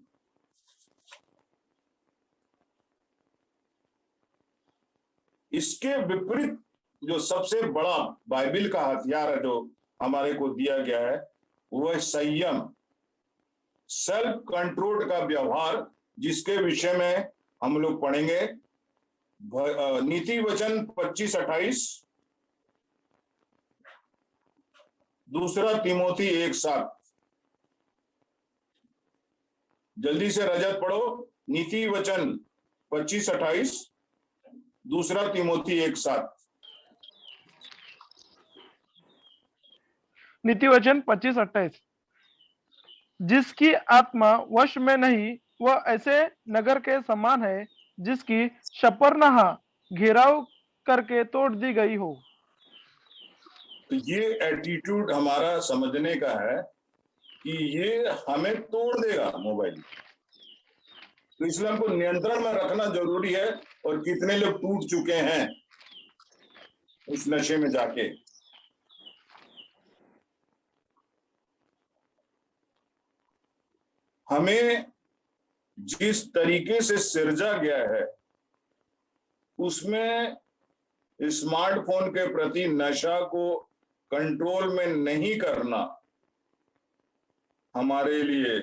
इसके विपरीत जो सबसे बड़ा बाइबिल का हथियार है जो हमारे को दिया गया है वो है संयम, सेल्फ कंट्रोल का व्यवहार, जिसके विषय में हम लोग पढ़ेंगे नीति वचन 25-28, दूसरा तिमोथी 1:7। जल्दी से रजत पढ़ो, नीति वचन 25-28, दूसरा तिमोथी 1:7। नीति वचन 25-28। जिसकी आत्मा वश में नहीं वह ऐसे नगर के समान है जिसकी शपर्नाह घेराव करके तोड़ दी गई हो। तो ये एटीट्यूड हमारा समझने का है कि ये हमें तोड़ देगा मोबाइल। तो इसलिए हमको नियंत्रण में रखना जरूरी है। और कितने लोग टूट चुके हैं उस नशे में जाके। हमें जिस तरीके से सिरजा गया है उसमें स्मार्टफोन के प्रति नशा को कंट्रोल में नहीं करना हमारे लिए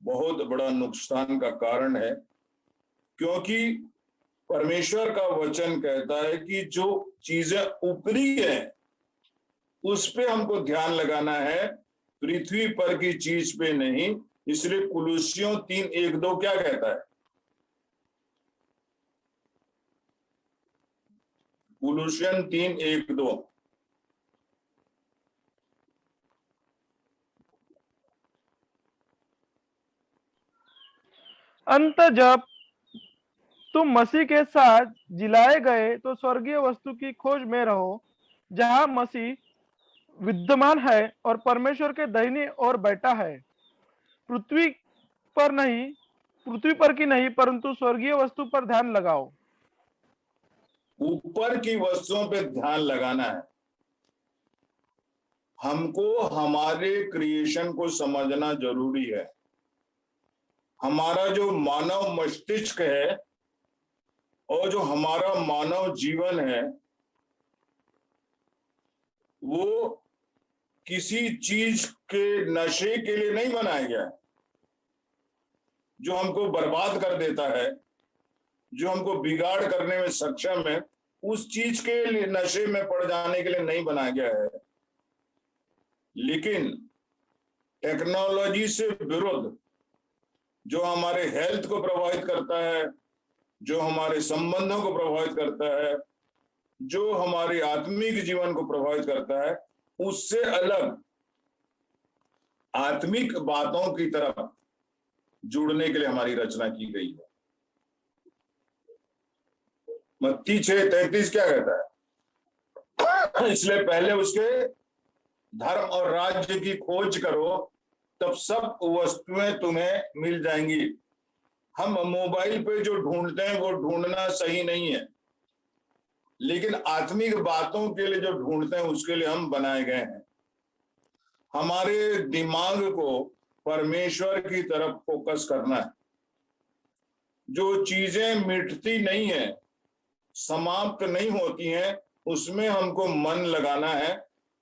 बहुत बड़ा नुकसान का कारण है, क्योंकि परमेश्वर का वचन कहता है कि जो चीजें ऊपरी हैं उस पे हमको ध्यान लगाना है, पृथ्वी पर की चीज पे नहीं। इसलिए कुलुस्सियों 3:1-2 क्या कहता है? कुलुस्सियन 3:1-2। अंत जब तुम मसीह के साथ जिलाए गए तो स्वर्गीय वस्तु की खोज में रहो, जहां मसीह विद्यमान है और परमेश्वर के दाहिनी ओर बैठा है। पृथ्वी पर की नहीं परंतु स्वर्गीय वस्तु पर ध्यान लगाओ। ऊपर की वस्तुओं पे ध्यान लगाना है। हमको हमारे क्रिएशन को समझना जरूरी है। हमारा जो मानव मस्तिष्क है और जो हमारा मानव जीवन है वो किसी चीज के नशे के लिए नहीं बनाया गया, जो हमको बर्बाद कर देता है, जो हमको बिगाड़ करने में सक्षम है, उस चीज के लिए नशे में पड़ जाने के लिए नहीं बनाया गया है। लेकिन टेक्नोलॉजी से विरुद्ध जो हमारे हेल्थ को प्रभावित करता है, जो हमारे संबंधों को प्रभावित करता है, जो हमारे आत्मिक जीवन को प्रभावित करता है, उससे अलग आत्मिक बातों की तरफ जुड़ने के लिए हमारी रचना की गई है। मत्ती 6:33 क्या कहता है? इसलिए पहले उसके धर्म और राज्य की खोज करो, तब सब वस्तुएं तुम्हें मिल जाएंगी। हम मोबाइल पे जो ढूंढते हैं वो ढूंढना सही नहीं है, लेकिन आत्मिक बातों के लिए जो ढूंढते हैं उसके लिए हम बनाए गए हैं। हमारे दिमाग को परमेश्वर की तरफ फोकस करना है। जो चीजें मिटती नहीं है, समाप्त नहीं होती हैं, उसमें हमको मन लगाना है।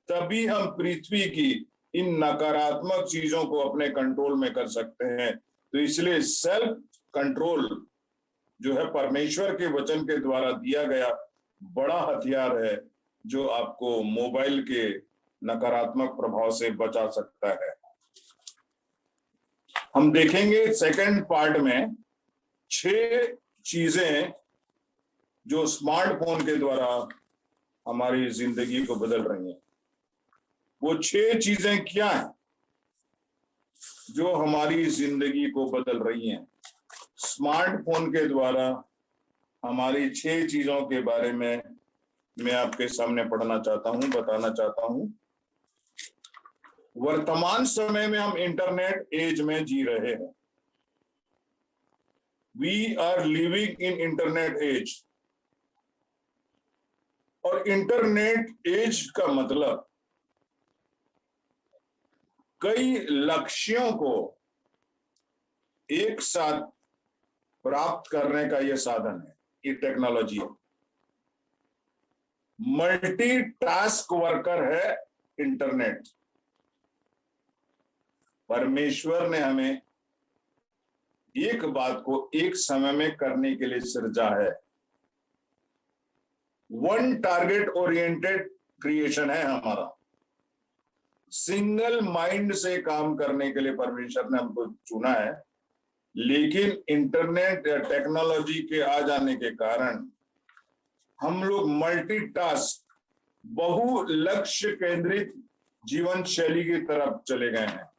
तभी हम पृथ्वी की इन नकारात्मक चीजों को अपने कंट्रोल में कर सकते हैं। तो इसलिए सेल्फ कंट्रोल जो है परमेश्वर के वचन के द्वारा दिया गया बड़ा हथियार है, जो आपको मोबाइल के नकारात्मक प्रभाव से बचा सकता है। हम देखेंगे सेकंड पार्ट में 6 चीजें जो स्मार्टफोन के द्वारा हमारी जिंदगी को बदल रही हैं। वो 6 चीजें क्या हैं जो हमारी जिंदगी को बदल रही हैं? स्मार्टफोन के द्वारा हमारी 6 चीजों के बारे में मैं आपके सामने पढ़ना चाहता हूं, बताना चाहता हूं। वर्तमान समय में हम इंटरनेट एज में जी रहे हैं। We are living in internet age. और इंटरनेट एज का मतलब कई लक्ष्यों को एक साथ प्राप्त करने का यह साधन है, ये टेक्नोलॉजी है। मल्टीटास्क वर्कर है इंटरनेट। परमेश्वर ने हमें एक बात को एक समय में करने के लिए सृजा है। वन टारगेट ओरिएंटेड क्रिएशन है हमारा। सिंगल माइंड से काम करने के लिए परमेश्वर ने हमको चुना है। लेकिन इंटरनेट या टेक्नोलॉजी के आ जाने के कारण हम लोग मल्टीटास्क, बहु लक्ष्य केंद्रित जीवन शैली की तरफ चले गए हैं।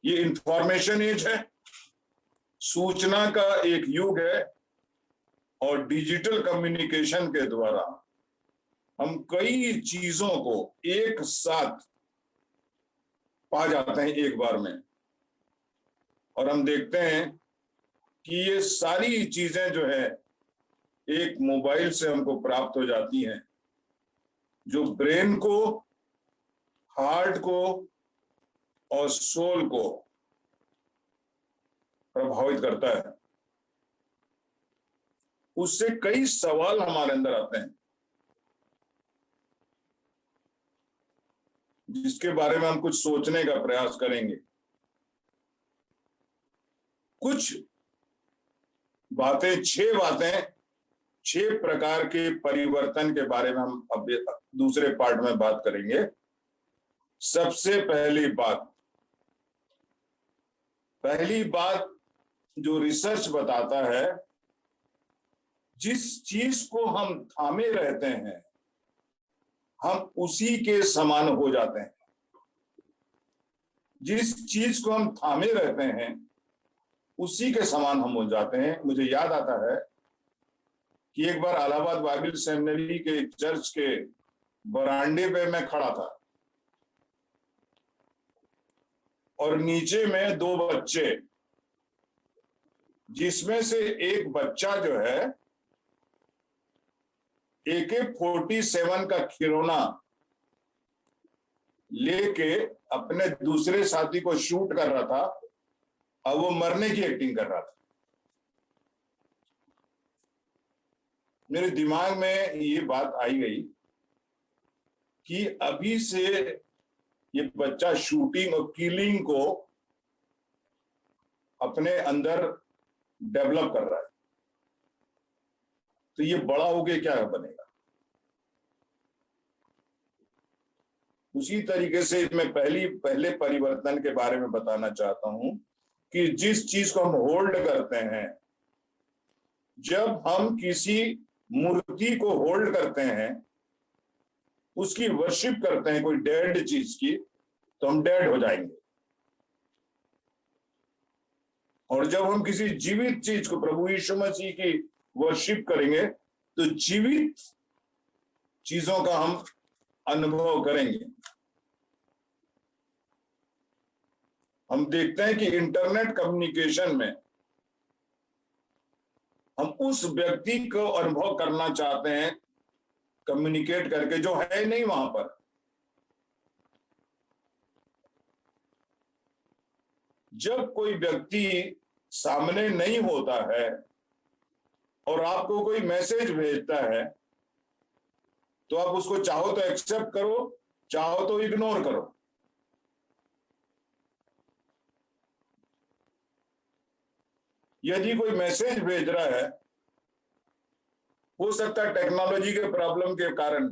ये इंफॉर्मेशन एज है, सूचना का एक युग है, और डिजिटल कम्युनिकेशन के द्वारा हम कई चीजों को एक साथ पा जाते हैं एक बार में। और हम देखते हैं कि ये सारी चीजें जो है एक मोबाइल से हमको प्राप्त हो जाती हैं, जो ब्रेन को, हार्ट को और सोल को प्रभावित करता है। उससे कई सवाल हमारे अंदर आते हैं, जिसके बारे में हम कुछ सोचने का प्रयास करेंगे। कुछ बातें, 6 बातें, 6 प्रकार के परिवर्तन के बारे में हम अब दूसरे पार्ट में बात करेंगे। सबसे पहली बात जो रिसर्च बताता है, जिस चीज को हम थामे रहते हैं हम उसी के समान हो जाते हैं। जिस चीज को हम थामे रहते हैं उसी के समान हम हो जाते हैं। मुझे याद आता है कि एक बार इलाहाबाद बाइबल सेमिनरी के चर्च के बरामदे पे मैं खड़ा था, और नीचे में 2 बच्चे, जिसमें से एक बच्चा जो है AK-47 का खिलौना लेके अपने दूसरे साथी को शूट कर रहा था, अब वो मरने की एक्टिंग कर रहा था। मेरे दिमाग में ये बात आई गई कि अभी से ये बच्चा शूटिंग और किलिंग को अपने अंदर डेवलप कर रहा है, तो ये बड़ा होके क्या बनेगा। उसी तरीके से मैं पहले परिवर्तन के बारे में बताना चाहता हूं कि जिस चीज को हम होल्ड करते हैं, जब हम किसी मूर्ति को होल्ड करते हैं, उसकी वर्शिप करते हैं, कोई डेड चीज की, तो हम डेड हो जाएंगे। और जब हम किसी जीवित चीज को, प्रभु यीशु मसीह की वर्शिप करेंगे, तो जीवित चीजों का हम अनुभव करेंगे। हम देखते हैं कि इंटरनेट कम्युनिकेशन में हम उस व्यक्ति को अनुभव करना चाहते हैं कम्युनिकेट करके, जो है नहीं वहां पर। जब कोई व्यक्ति सामने नहीं होता है और आपको कोई मैसेज भेजता है, तो आप उसको चाहो तो एक्सेप्ट करो, चाहो तो इग्नोर करो। यदि कोई मैसेज भेज रहा है, हो सकता है टेक्नोलॉजी के प्रॉब्लम के कारण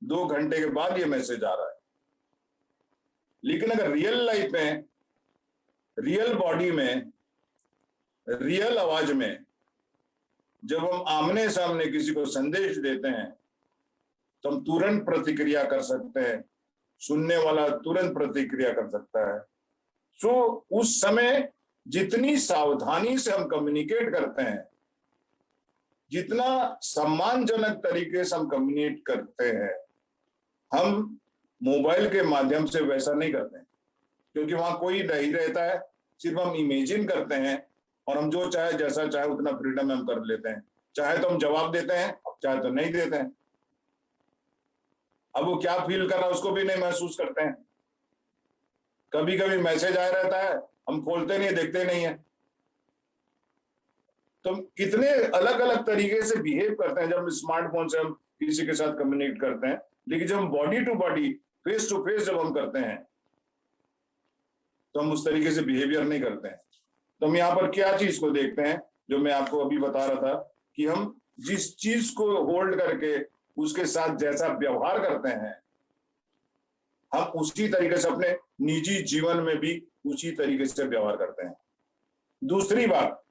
2 घंटे के बाद ये मैसेज आ रहा है, लेकिन अगर रियल लाइफ में, रियल बॉडी में, रियल आवाज में जब हम आमने सामने किसी को संदेश देते हैं, तो हम तुरंत प्रतिक्रिया कर सकते हैं, सुनने वाला तुरंत प्रतिक्रिया कर सकता है। सो उस समय जितनी सावधानी से हम कम्युनिकेट करते हैं, जितना सम्मानजनक तरीके से हम कम्युनिकेट करते हैं, हम मोबाइल के माध्यम से वैसा नहीं करते हैं, क्योंकि वहां कोई नहीं रहता है, सिर्फ हम इमेजिन करते हैं और हम जो चाहे जैसा चाहे उतना फ्रीडम हम कर लेते हैं। चाहे तो हम जवाब देते हैं, चाहे तो नहीं देते हैं। अब वो क्या फील कर रहा है उसको भी नहीं महसूस करते हैं। कभी कभी मैसेज आया रहता है, हम खोलते नहीं, देखते नहीं है। तो कितने अलग अलग तरीके से बिहेव करते हैं जब स्मार्टफोन से हम किसी के साथ कम्युनिकेट करते हैं, लेकिन जब हम body to body, face to face जब हम करते हैं तो हम उस तरीके से बिहेवियर नहीं करते हैं। तो हम यहाँ पर क्या चीज को देखते हैं, जो मैं आपको अभी बता रहा था कि हम जिस चीज को होल्ड करके उसके साथ जैसा व्यवहार करते हैं, हम उसी तरीके से अपने निजी जीवन में भी उसी तरीके से व्यवहार करते हैं। दूसरी बात,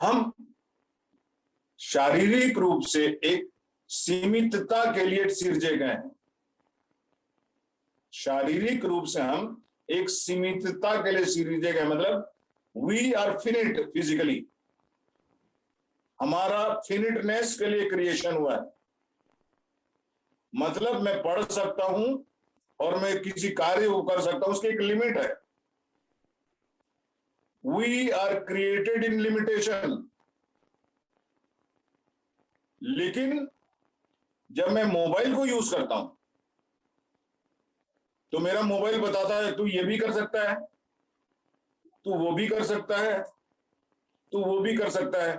हम शारीरिक रूप से एक सीमितता के लिए सिरजे गए हैं। शारीरिक रूप से हम एक सीमितता के लिए सिरजे गए, मतलब वी आर फिनिट फिजिकली। हमारा फिनिटनेस के लिए क्रिएशन हुआ है। मतलब मैं पढ़ सकता हूं और मैं किसी कार्य को कर सकता हूं, उसकी एक लिमिट है। We are created in limitation. लेकिन जब मैं मोबाइल को यूज करता हूं तो मेरा मोबाइल बताता है तू ये भी कर सकता है, तू वो भी कर सकता है, तू वो भी कर सकता है,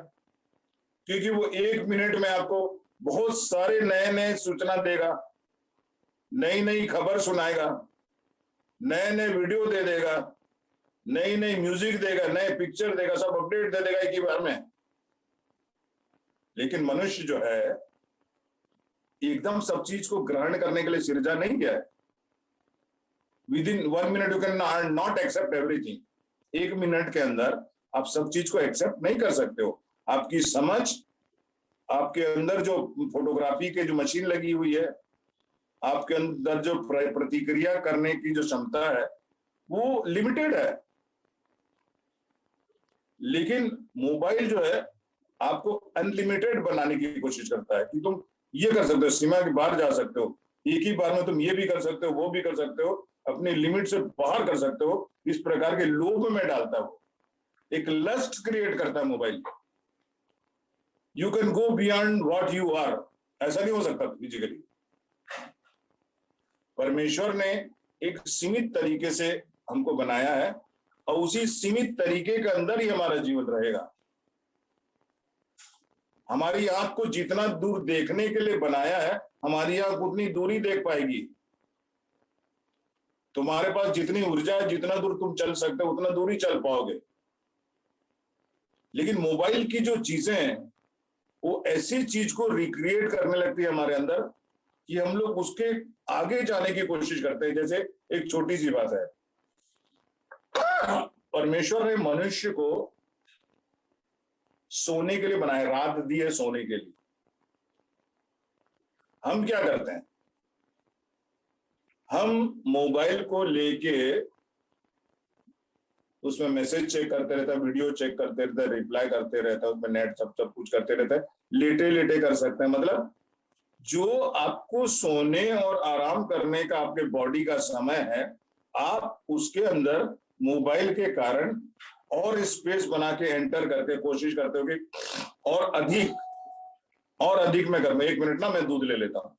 क्योंकि वो 1 मिनट में आपको बहुत सारे नए नए सूचना देगा, नई नई खबर सुनाएगा, नए नए वीडियो दे देगा, नई नई म्यूजिक देगा, नए पिक्चर देगा, सब अपडेट दे देगा एक ही बार में। लेकिन मनुष्य जो है एकदम सब चीज को ग्रहण करने के लिए सृजा नहीं गया है। Within 1 minute you can not accept everything. 1 minute के अंदर आप सब चीज को एक्सेप्ट नहीं कर सकते हो। आपकी समझ, आपके अंदर जो फोटोग्राफी के जो मशीन लगी हुई है, आपके अंदर जो प्रतिक्रिया करने की जो क्षमता है वो लिमिटेड है। लेकिन मोबाइल जो है आपको अनलिमिटेड बनाने की कोशिश करता है कि तुम ये कर सकते हो, सीमा के बाहर जा सकते हो, एक ही बार में तुम ये भी कर सकते हो, वो भी कर सकते हो, अपनी लिमिट से बाहर कर सकते हो। इस प्रकार के लोभ में डालता है वो, एक लस्ट क्रिएट करता है mobile. You can go beyond what you are, ऐसा नहीं हो सकता फिजिकली। परमेश्वर ने एक सीमित तरीके से हमको बनाया है और उसी सीमित तरीके के अंदर ही हमारा जीवन रहेगा। हमारी आंख को जितना दूर देखने के लिए बनाया है, हमारी आंख उतनी दूरी देख पाएगी। तुम्हारे पास जितनी ऊर्जा है, जितना दूर तुम चल सकते हो उतना दूर ही चल पाओगे। लेकिन मोबाइल की जो चीजें हैं वो ऐसी चीज को रिक्रिएट करने लगती है हमारे अंदर कि हम लोग उसके आगे जाने की कोशिश करते हैं। जैसे एक छोटी सी बात है, परमेश्वर ने मनुष्य को सोने के लिए बनाया, रात दी है सोने के लिए। हम क्या करते हैं, हम मोबाइल को लेके उसमें मैसेज चेक करते रहता है, वीडियो चेक करते रहता है, रिप्लाई करते रहता है, उसमें नेट सब कुछ करते रहता है। लेटे लेटे कर सकते हैं। मतलब जो आपको सोने और आराम करने का आपके बॉडी का समय है, आप उसके अंदर मोबाइल के कारण और स्पेस बना के एंटर करके कोशिश करते हो कि और अधिक मैं कर। 1 मिनट ना, मैं दूध ले लेता हूं।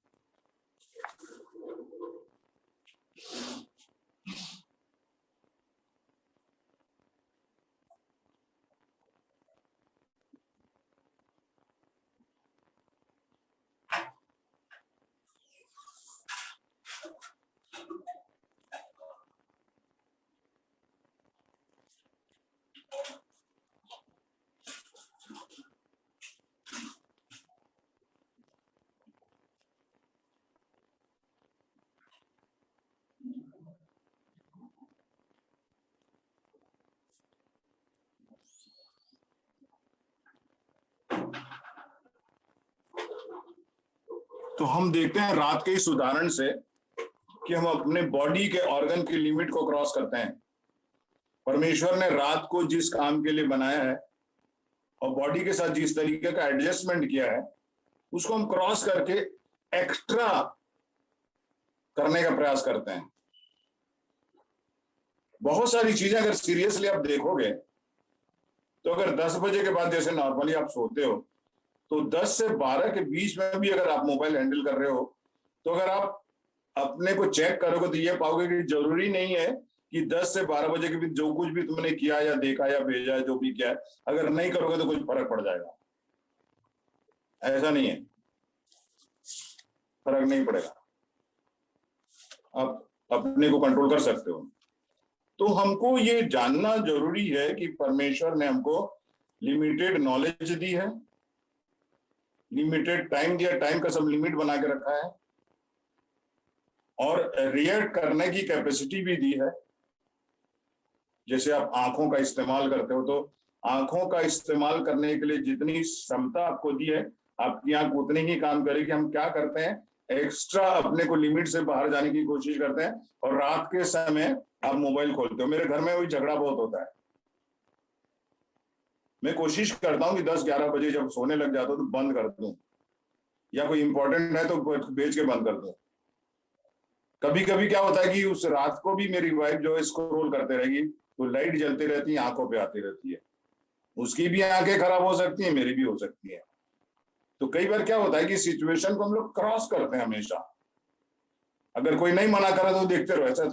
तो हम देखते हैं रात के इस उदाहरण से कि हम अपने बॉडी के ऑर्गन की लिमिट को क्रॉस करते हैं। परमेश्वर ने रात को जिस काम के लिए बनाया है और बॉडी के साथ जिस तरीके का एडजस्टमेंट किया है उसको हम क्रॉस करके एक्स्ट्रा करने का प्रयास करते हैं। बहुत सारी चीजें अगर सीरियसली आप देखोगे तो अगर 10 बजे के बाद जैसे नॉर्मली आप सोते हो तो 10 से 12 के बीच में भी अगर आप मोबाइल हैंडल कर रहे हो तो अगर आप अपने को चेक करोगे तो ये पाओगे कि जरूरी नहीं है कि 10 से 12 बजे के बीच जो कुछ भी तुमने किया या देखा या भेजा है जो भी किया है अगर नहीं करोगे तो कुछ फर्क पड़ जाएगा। ऐसा नहीं है, फर्क नहीं पड़ेगा, आप अपने को कंट्रोल कर सकते हो। तो हमको ये जानना जरूरी है कि परमेश्वर ने हमको लिमिटेड नॉलेज दी है, लिमिटेड टाइम दिया, टाइम का सब लिमिट बना के रखा है और रिएक्ट करने की कैपेसिटी भी दी है। जैसे आप आंखों का इस्तेमाल करते हो तो आंखों का इस्तेमाल करने के लिए जितनी क्षमता आपको दी है आपकी आंख उतनी ही काम करेगी। हम क्या करते हैं, एक्स्ट्रा अपने को लिमिट से बाहर जाने की कोशिश करते हैं और रात के समय आप मोबाइल खोलते हो। मेरे घर में वही झगड़ा बहुत होता है। मैं कोशिश करता हूँ कि 10-11 बजे जब सोने लग जाता हूँ तो बंद कर दूं, या कोई इंपॉर्टेंट है तो भेज के बंद कर दूं। कभी कभी क्या होता है कि उस रात को भी मेरी वाइफ जो है स्क्रॉल करते रहेगी तो लाइट जलती रहती है, आंखों पे आती रहती है, उसकी भी आंखें खराब हो सकती है, मेरी भी हो सकती है। तो कई बार क्या होता है कि सिचुएशन को हम लोग क्रॉस करते हैं हमेशा। अगर कोई नहीं मना करा तो देखते रहो ऐसा।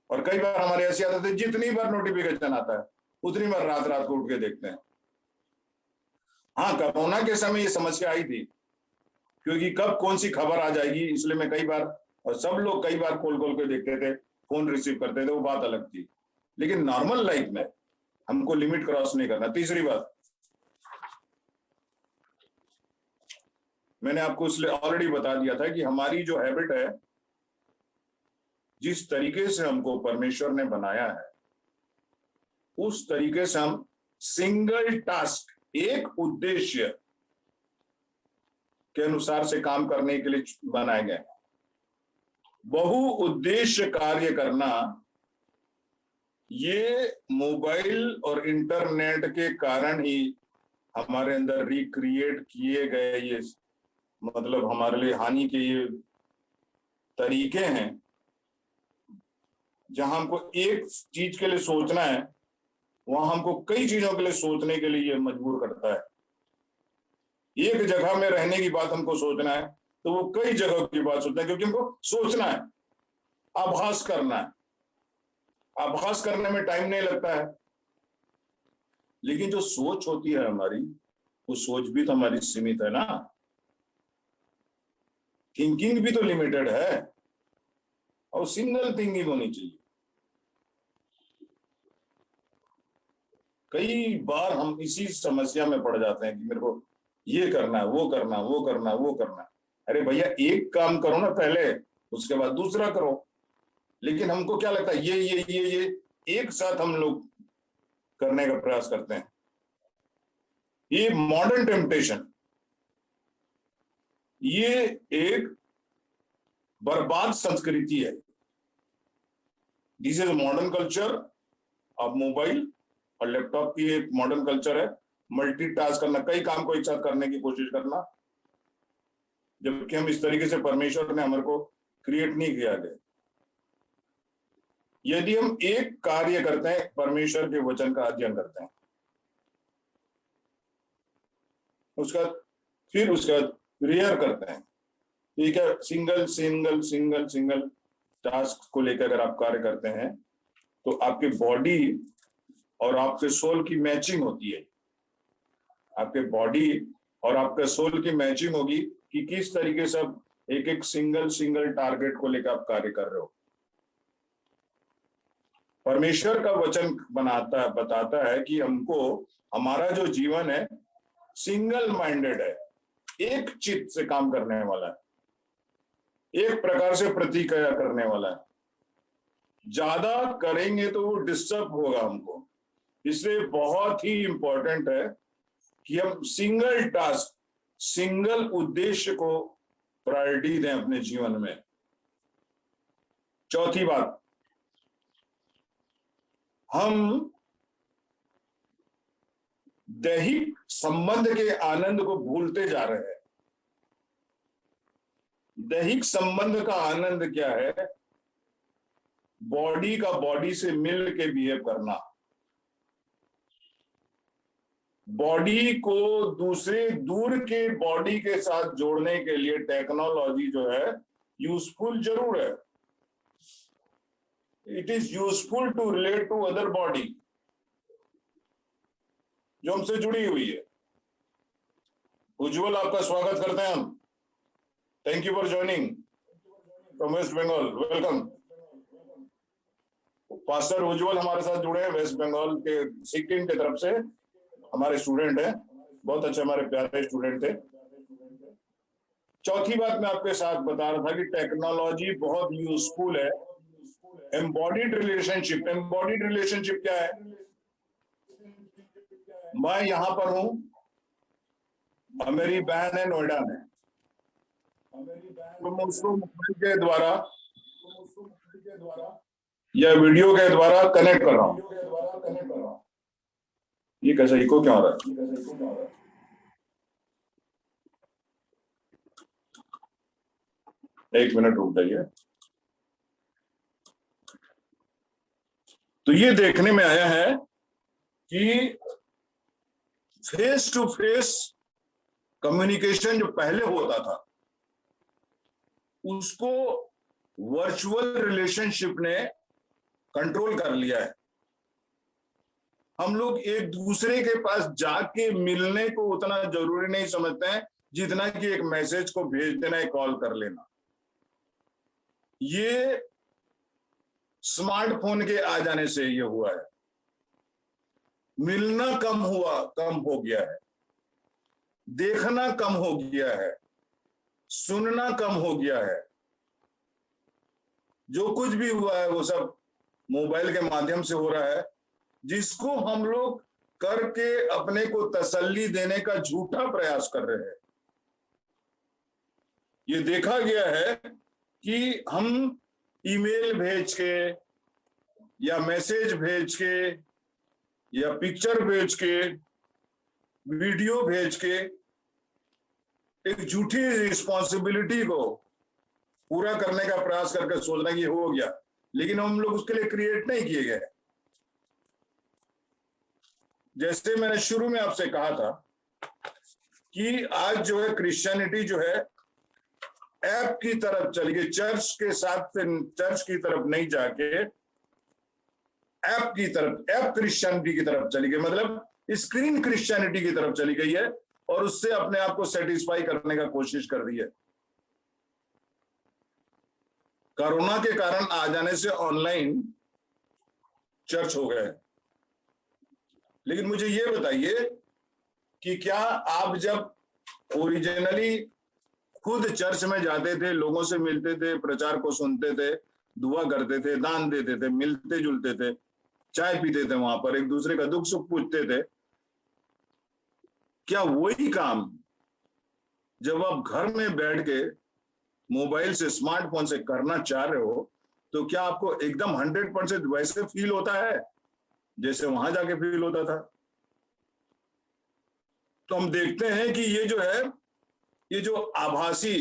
और कई बार हमारे ऐसी आदत है जितनी बार नोटिफिकेशन आता है उतनी बार रात रात को उठ के देखते हैं। हाँ, कोरोना के समय ये समस्या आई थी क्योंकि कब कौन सी खबर आ जाएगी, इसलिए मैं कई बार, और सब लोग कई बार खोल खोल के देखते थे, फोन रिसीव करते थे, वो बात अलग थी। लेकिन नॉर्मल लाइफ में हमको लिमिट क्रॉस नहीं करना। तीसरी बात मैंने आपको इसलिए ऑलरेडी बता दिया था कि हमारी जो हैबिट है, जिस तरीके से हमको परमेश्वर ने बनाया है उस तरीके से हम सिंगल टास्क, एक उद्देश्य के अनुसार से काम करने के लिए बनाए गए। बहु उद्देश्य कार्य करना ये मोबाइल और इंटरनेट के कारण ही हमारे अंदर रिक्रिएट किए गए ये, मतलब हमारे लिए हानि के ये तरीके हैं जहां हमको एक चीज के लिए सोचना है वहां हमको कई चीजों के लिए सोचने के लिए मजबूर करता है। एक जगह में रहने की बात हमको सोचना है तो वो कई जगह की बात सोचना है, क्योंकि हमको सोचना है, आभास करना है। आभास करने में टाइम नहीं लगता है, लेकिन जो सोच होती है हमारी, वो सोच भी तो हमारी सीमित है ना। थिंकिंग भी तो लिमिटेड है और सिंगल थिंकिंग होनी चाहिए। कई बार हम इसी समस्या में पड़ जाते हैं कि मेरे को ये करना है, वो करना, वो करना, वो करना। अरे भैया, एक काम करो ना पहले, उसके बाद दूसरा करो। लेकिन हमको क्या लगता है, ये एक साथ हम लोग करने का प्रयास करते हैं। ये मॉडर्न टेम्पटेशन, ये एक बर्बाद संस्कृति है। This is modern culture of mobile और लैपटॉप की एक मॉडर्न कल्चर है। मल्टीटास्क करना, कई काम को एक साथ करने की कोशिश करना, जबकि हम इस तरीके से परमेश्वर ने हमारे को क्रिएट नहीं किया गया। यदि हम एक कार्य करते हैं, परमेश्वर के वचन का अध्ययन करते हैं, उसका रियर करते हैं, ठीक है, सिंगल टास्क को लेकर अगर आप कार्य करते हैं तो आपके बॉडी और आपके सोल की मैचिंग होती है। आपके बॉडी और आपके सोल की मैचिंग होगी कि किस तरीके से आप एक सिंगल टारगेट को लेकर आप कार्य कर रहे हो। परमेश्वर का वचन बताता है कि हमको, हमारा जो जीवन है सिंगल माइंडेड है, एक चित्त से काम करने वाला है, एक प्रकार से प्रतिक्रिया करने वाला है। ज्यादा करेंगे तो वो डिस्टर्ब होगा हमको। इसलिए बहुत ही इंपॉर्टेंट है कि हम सिंगल टास्क, सिंगल उद्देश्य को प्रायोरिटी दें अपने जीवन में। चौथी बात, हम दैहिक संबंध के आनंद को भूलते जा रहे हैं। दैहिक संबंध का आनंद क्या है? बॉडी का बॉडी से मिल के बिहेव करना, बॉडी को दूसरे दूर के बॉडी के साथ जोड़ने के लिए टेक्नोलॉजी जो है यूजफुल जरूर है। It is useful to relate to other body जो हमसे जुड़ी हुई है। उज्जवल, आपका स्वागत करते हैं हम। Thank you for joining from West Bengal, welcome. Pastor Ujjwal हमारे साथ जुड़े हैं, वेस्ट बंगाल के सिक्किम की तरफ से हमारे स्टूडेंट हैं, बहुत अच्छे हमारे प्यारे स्टूडेंट थे। चौथी बात मैं आपके साथ बता रहा था कि टेक्नोलॉजी बहुत यूजफुल है। एम्बॉडीड रिलेशनशिप, एम्बॉडीड रिलेशनशिप क्या है? मैं यहां पर हूं और मेरी बहन है नोएडा में, तो मैं उसको मोबाइल के द्वारा या वीडियो के द्वारा कनेक्ट कर रहा हूं। ये कैसा इको क्या हो रहा है? एक मिनट रुक जाइए। तो ये देखने में आया है कि फेस टू फेस कम्युनिकेशन जो पहले होता था उसको वर्चुअल रिलेशनशिप ने कंट्रोल कर लिया है। हम लोग एक दूसरे के पास जाके मिलने को उतना जरूरी नहीं समझते हैं जितना कि एक मैसेज को भेज देना, एक कॉल कर लेना। ये स्मार्टफोन के आ जाने से ये हुआ है। मिलना कम हो गया है, देखना कम हो गया है, सुनना कम हो गया है। जो कुछ भी हुआ है वो सब मोबाइल के माध्यम से हो रहा है, जिसको हम लोग करके अपने को तसल्ली देने का झूठा प्रयास कर रहे हैं। ये देखा गया है कि हम ईमेल भेज के या मैसेज भेज के या पिक्चर भेज के, वीडियो भेज के एक झूठी रिस्पॉन्सिबिलिटी को पूरा करने का प्रयास करके सोचना कि हो गया, लेकिन हम लोग उसके लिए क्रिएट नहीं किए गए। जैसे मैंने शुरू में आपसे कहा था कि आज जो है क्रिश्चियनिटी जो है ऐप की तरफ चली गई, चर्च के साथ चर्च की तरफ नहीं जाके ऐप की तरफ, ऐप क्रिश्चियनिटी की तरफ चली गई, मतलब स्क्रीन क्रिश्चियनिटी की तरफ चली गई है और उससे अपने आप को सेटिस्फाई करने का कोशिश कर रही है। कोरोना के कारण आ जाने से ऑनलाइन चर्च हो गए, लेकिन मुझे ये बताइए कि क्या आप जब ओरिजिनली खुद चर्च में जाते थे, लोगों से मिलते थे, प्रचार को सुनते थे, दुआ करते थे, दान देते थे, मिलते जुलते थे, चाय पीते थे, वहां पर एक दूसरे का दुख सुख पूछते थे, क्या वही काम जब आप घर में बैठ के मोबाइल से, स्मार्टफोन से करना चाह रहे हो, तो क्या आपको एकदम 100% वैसे फील होता है जैसे वहां जाके फील होता था? तो हम देखते हैं कि ये जो है, ये जो आभासी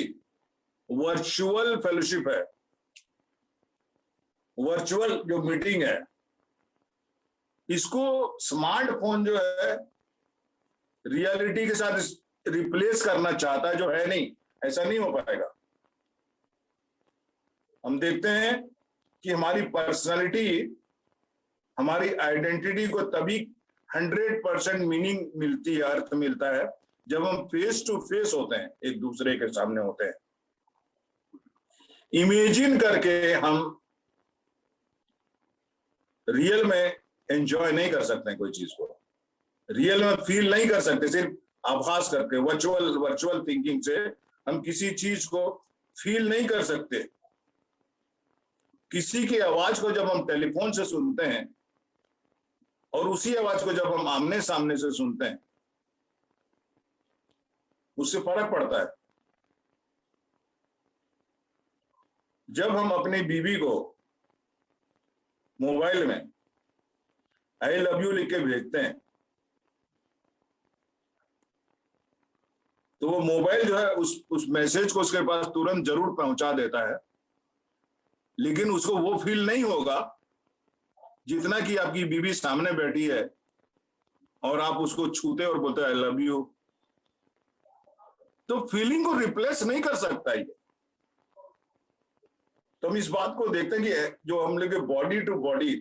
वर्चुअल फेलोशिप है, वर्चुअल जो मीटिंग है, इसको स्मार्टफोन जो है रियलिटी के साथ रिप्लेस करना चाहता है, जो है नहीं, ऐसा नहीं हो पाएगा। हम देखते हैं कि हमारी पर्सनालिटी, हमारी आइडेंटिटी को तभी 100% मीनिंग मिलती है, अर्थ मिलता है, जब हम फेस टू फेस होते हैं, एक दूसरे के सामने होते हैं। इमेजिन करके हम रियल में एंजॉय नहीं कर सकते कोई चीज को, रियल में फील नहीं कर सकते, सिर्फ आभास करके, वर्चुअल थिंकिंग से हम किसी चीज को फील नहीं कर सकते। किसी की आवाज को जब हम टेलीफोन से सुनते हैं और उसी आवाज को जब हम आमने सामने से सुनते हैं, उससे फर्क पड़ता है। जब हम अपनी बीवी को मोबाइल में आई लव यू लिख के भेजते हैं, तो वो मोबाइल जो है उस मैसेज को उसके पास तुरंत जरूर पहुंचा देता है, लेकिन उसको वो फील नहीं होगा जितना कि आपकी बीवी सामने बैठी है और आप उसको छूते और बोलते आई लव यू। तो फीलिंग को रिप्लेस नहीं कर सकता ये। तो हम इस बात को देखते हैं कि जो हम लोग body to body,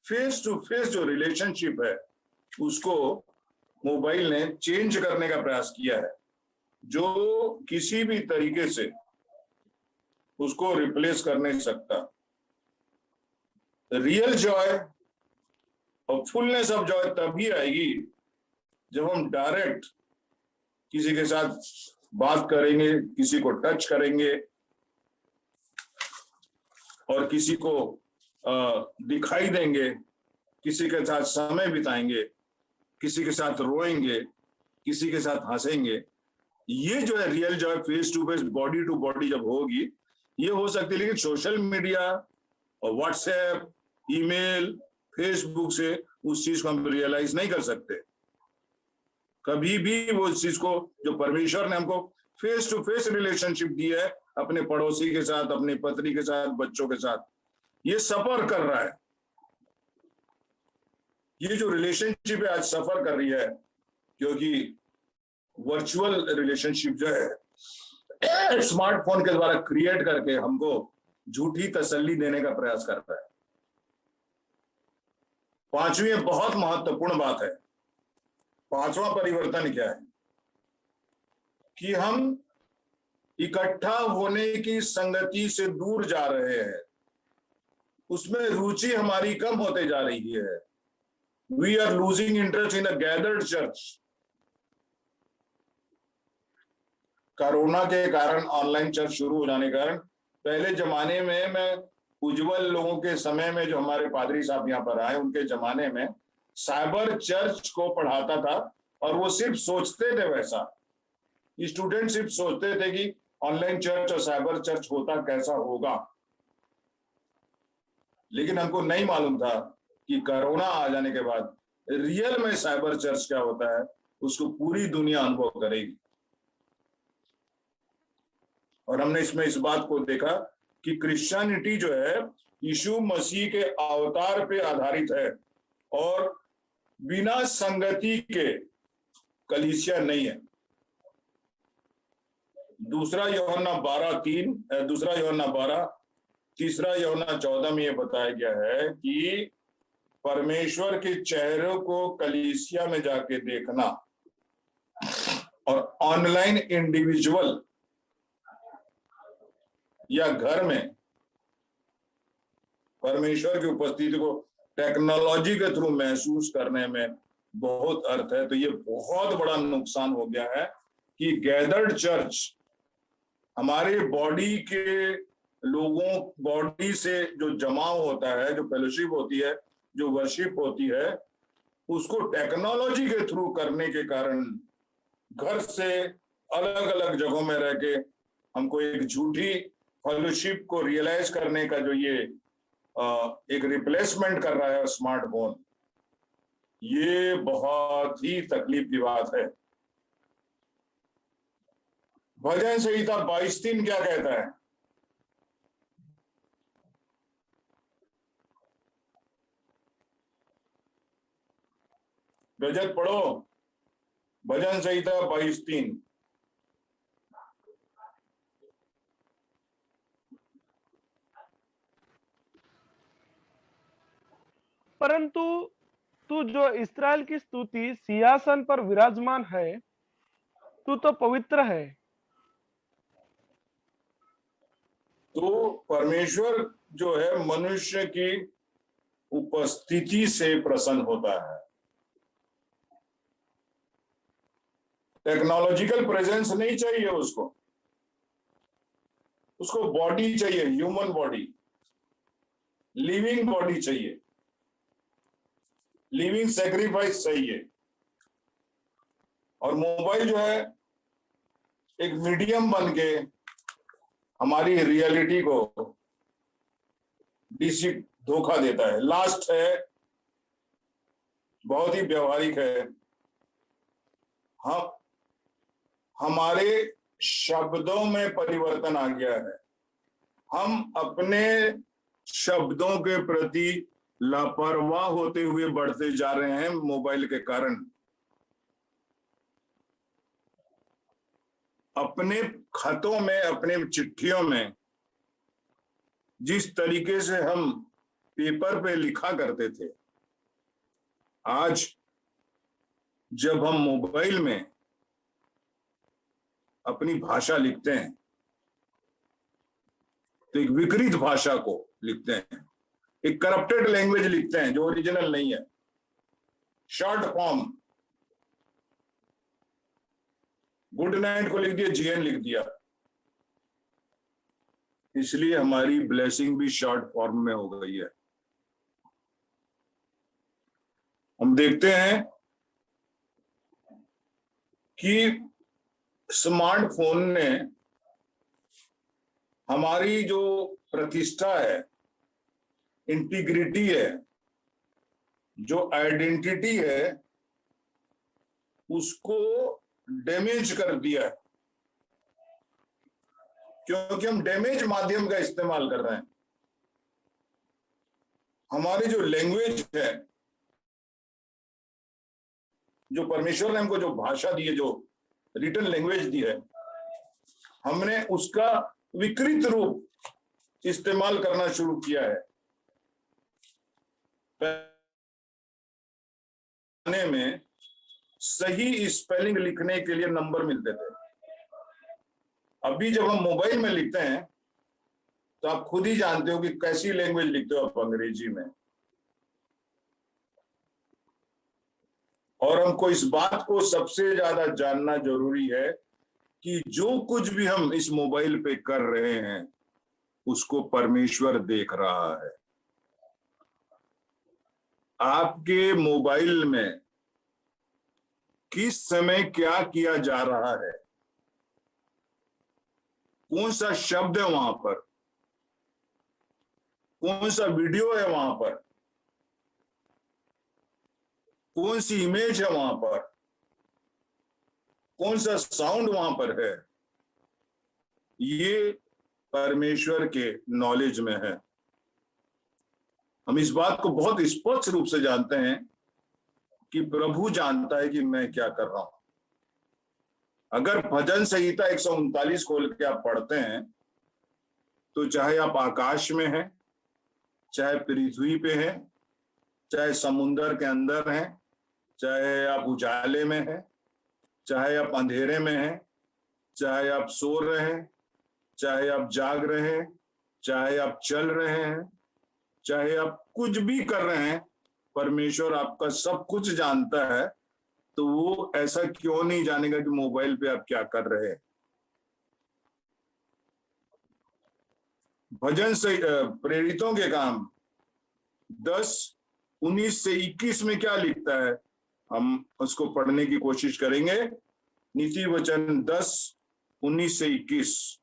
face to face जो रिलेशनशिप है, उसको मोबाइल ने चेंज करने का प्रयास किया है, जो किसी भी तरीके से उसको रिप्लेस कर नहीं सकता। रियल जॉय और फुलनेस ऑफ जॉय तभी आएगी जब हम डायरेक्ट किसी के साथ बात करेंगे, किसी को टच करेंगे और किसी को दिखाई देंगे, किसी के साथ समय बिताएंगे, किसी के साथ रोएंगे, किसी के साथ हंसेंगे। ये जो है real joy, face to face, body to body जब होगी, ये हो सकती है। लेकिन सोशल मीडिया और व्हाट्सएप, ईमेल, फेसबुक से उस चीज को हम रियलाइज नहीं कर सकते। कभी भी वो इस चीज को जो परमेश्वर ने हमको फेस टू फेस रिलेशनशिप दी है, अपने पड़ोसी के साथ, अपनी पत्नी के साथ, बच्चों के साथ, ये सफर कर रहा है। ये जो रिलेशनशिप है आज सफर कर रही है, क्योंकि वर्चुअल रिलेशनशिप जो है स्मार्टफोन के द्वारा क्रिएट करके हमको झूठी तसल्ली देने का प्रयास कर रहा है। पांचवी बहुत महत्वपूर्ण बात है। पांचवा परिवर्तन क्या है कि हम इकट्ठा होने की संगति से दूर जा रहे हैं, उसमें रुचि हमारी कम होते जा रही है। We are losing interest in a gathered church. Corona के कारण, ऑनलाइन चर्च शुरू हो जाने के कारण, पहले जमाने में, मैं उज्जवल लोगों के समय में, जो हमारे पादरी साहब यहाँ पर आए, उनके जमाने में साइबर चर्च को पढ़ाता था और वो सिर्फ सोचते थे वैसा, स्टूडेंट सिर्फ सोचते थे कि ऑनलाइन चर्च और साइबर चर्च होता कैसा होगा। लेकिन हमको नहीं मालूम था कि कोरोना आ जाने के बाद रियल में साइबर चर्च क्या होता है, उसको पूरी दुनिया अनुभव करेगी। और हमने इसमें इस बात को देखा कि क्रिश्चियनिटी जो है यीशु मसीह के अवतार पे आधारित है और बिना संगति के कलीसिया नहीं है। दूसरा यूहन्ना 12:3, दूसरा यूहन्ना 12, तीसरा यूहन्ना 14 में यह बताया गया है कि परमेश्वर के चेहरे को कलीसिया में जाके देखना और ऑनलाइन इंडिविजुअल या घर में परमेश्वर की उपस्थिति को टेक्नोलॉजी के थ्रू महसूस करने में बहुत अर्थ है। तो ये बहुत बड़ा नुकसान हो गया है कि गैदर्ड चर्च हमारे बॉडी के लोगों, बॉडी से जो जमाव होता है, जो फेलोशिप होती है, जो वर्शिप होती है, उसको टेक्नोलॉजी के थ्रू करने के कारण घर से अलग अलग जगहों में रह के हमको एक झूठी फेलोशिप को रियलाइज करने का जो ये एक रिप्लेसमेंट कर रहा है स्मार्टफोन, ये बहुत ही तकलीफ की बात है। भजन संहिता 22:3 क्या कहता है? रजत पढ़ो, भजन संहिता 22:3। परंतु तू जो इस्राएल की स्तुति सिंहासन पर विराजमान है, तू तो पवित्र है। तो परमेश्वर जो है मनुष्य की उपस्थिति से प्रसन्न होता है। टेक्नोलॉजिकल प्रेजेंस नहीं चाहिए उसको, उसको बॉडी चाहिए, ह्यूमन बॉडी, लिविंग बॉडी चाहिए, लिविंग सैक्रिफाइस चाहिए। और मोबाइल जो है एक मीडियम बन के हमारी रियलिटी को धोखा देता है। लास्ट है, बहुत ही व्यवहारिक है। हमारे शब्दों में परिवर्तन आ गया है। हम अपने शब्दों के प्रति लापरवाह होते हुए बढ़ते जा रहे हैं मोबाइल के कारण। अपने खतों में, अपने चिट्ठियों में जिस तरीके से हम पेपर पे लिखा करते थे, आज जब हम मोबाइल में अपनी भाषा लिखते हैं तो एक विकृत भाषा को लिखते हैं, एक करप्टेड लैंग्वेज लिखते हैं जो ओरिजिनल नहीं है, शॉर्ट फॉर्म। गुड नाइट को लिख दिया, जीएन लिख दिया। इसलिए हमारी ब्लेसिंग भी शॉर्ट फॉर्म में हो गई है। हम देखते हैं कि स्मार्टफोन ने हमारी जो प्रतिष्ठा है, इंटीग्रिटी है, जो आइडेंटिटी है, उसको डैमेज कर दिया है, क्योंकि हम डैमेज माध्यम का इस्तेमाल कर रहे हैं। हमारी जो लैंग्वेज है, जो परमेश्वर ने हमको जो भाषा दी है, जो रिटन लैंग्वेज दी है, हमने उसका विकृत रूप इस्तेमाल करना शुरू किया है। पहले में सही स्पेलिंग लिखने के लिए नंबर मिलते थे। अभी जब हम मोबाइल में लिखते हैं तो आप खुद ही जानते हो कि कैसी लैंग्वेज लिखते हो आप अंग्रेजी में। और हमको इस बात को सबसे ज्यादा जानना जरूरी है कि जो कुछ भी हम इस मोबाइल पे कर रहे हैं उसको परमेश्वर देख रहा है। आपके मोबाइल में किस समय क्या किया जा रहा है, कौन सा शब्द है वहां पर, कौन सा वीडियो है वहां पर, कौन सी इमेज है वहां पर, कौन सा साउंड वहां पर है, ये परमेश्वर के नॉलेज में है। हम इस बात को बहुत स्पष्ट रूप से जानते हैं कि प्रभु जानता है कि मैं क्या कर रहा हूं। अगर भजन संहिता 139 खोल के आप पढ़ते हैं तो चाहे आप आकाश में हैं, चाहे पृथ्वी पे हैं, चाहे समुद्र के अंदर हैं, चाहे आप उजाले में हैं, चाहे आप अंधेरे में हैं, चाहे आप सो रहे हैं, चाहे आप जाग रहे हैं, चाहे आप चल रहे हैं, चाहे आप कुछ भी कर रहे हैं, परमेश्वर आपका सब कुछ जानता है। तो वो ऐसा क्यों नहीं जानेगा कि मोबाइल पे आप क्या कर रहे हैं। भजन से प्रेरितों के काम 10:19 से 21 में क्या लिखता है, हम उसको पढ़ने की कोशिश करेंगे। नीति वचन 10:19 से 21।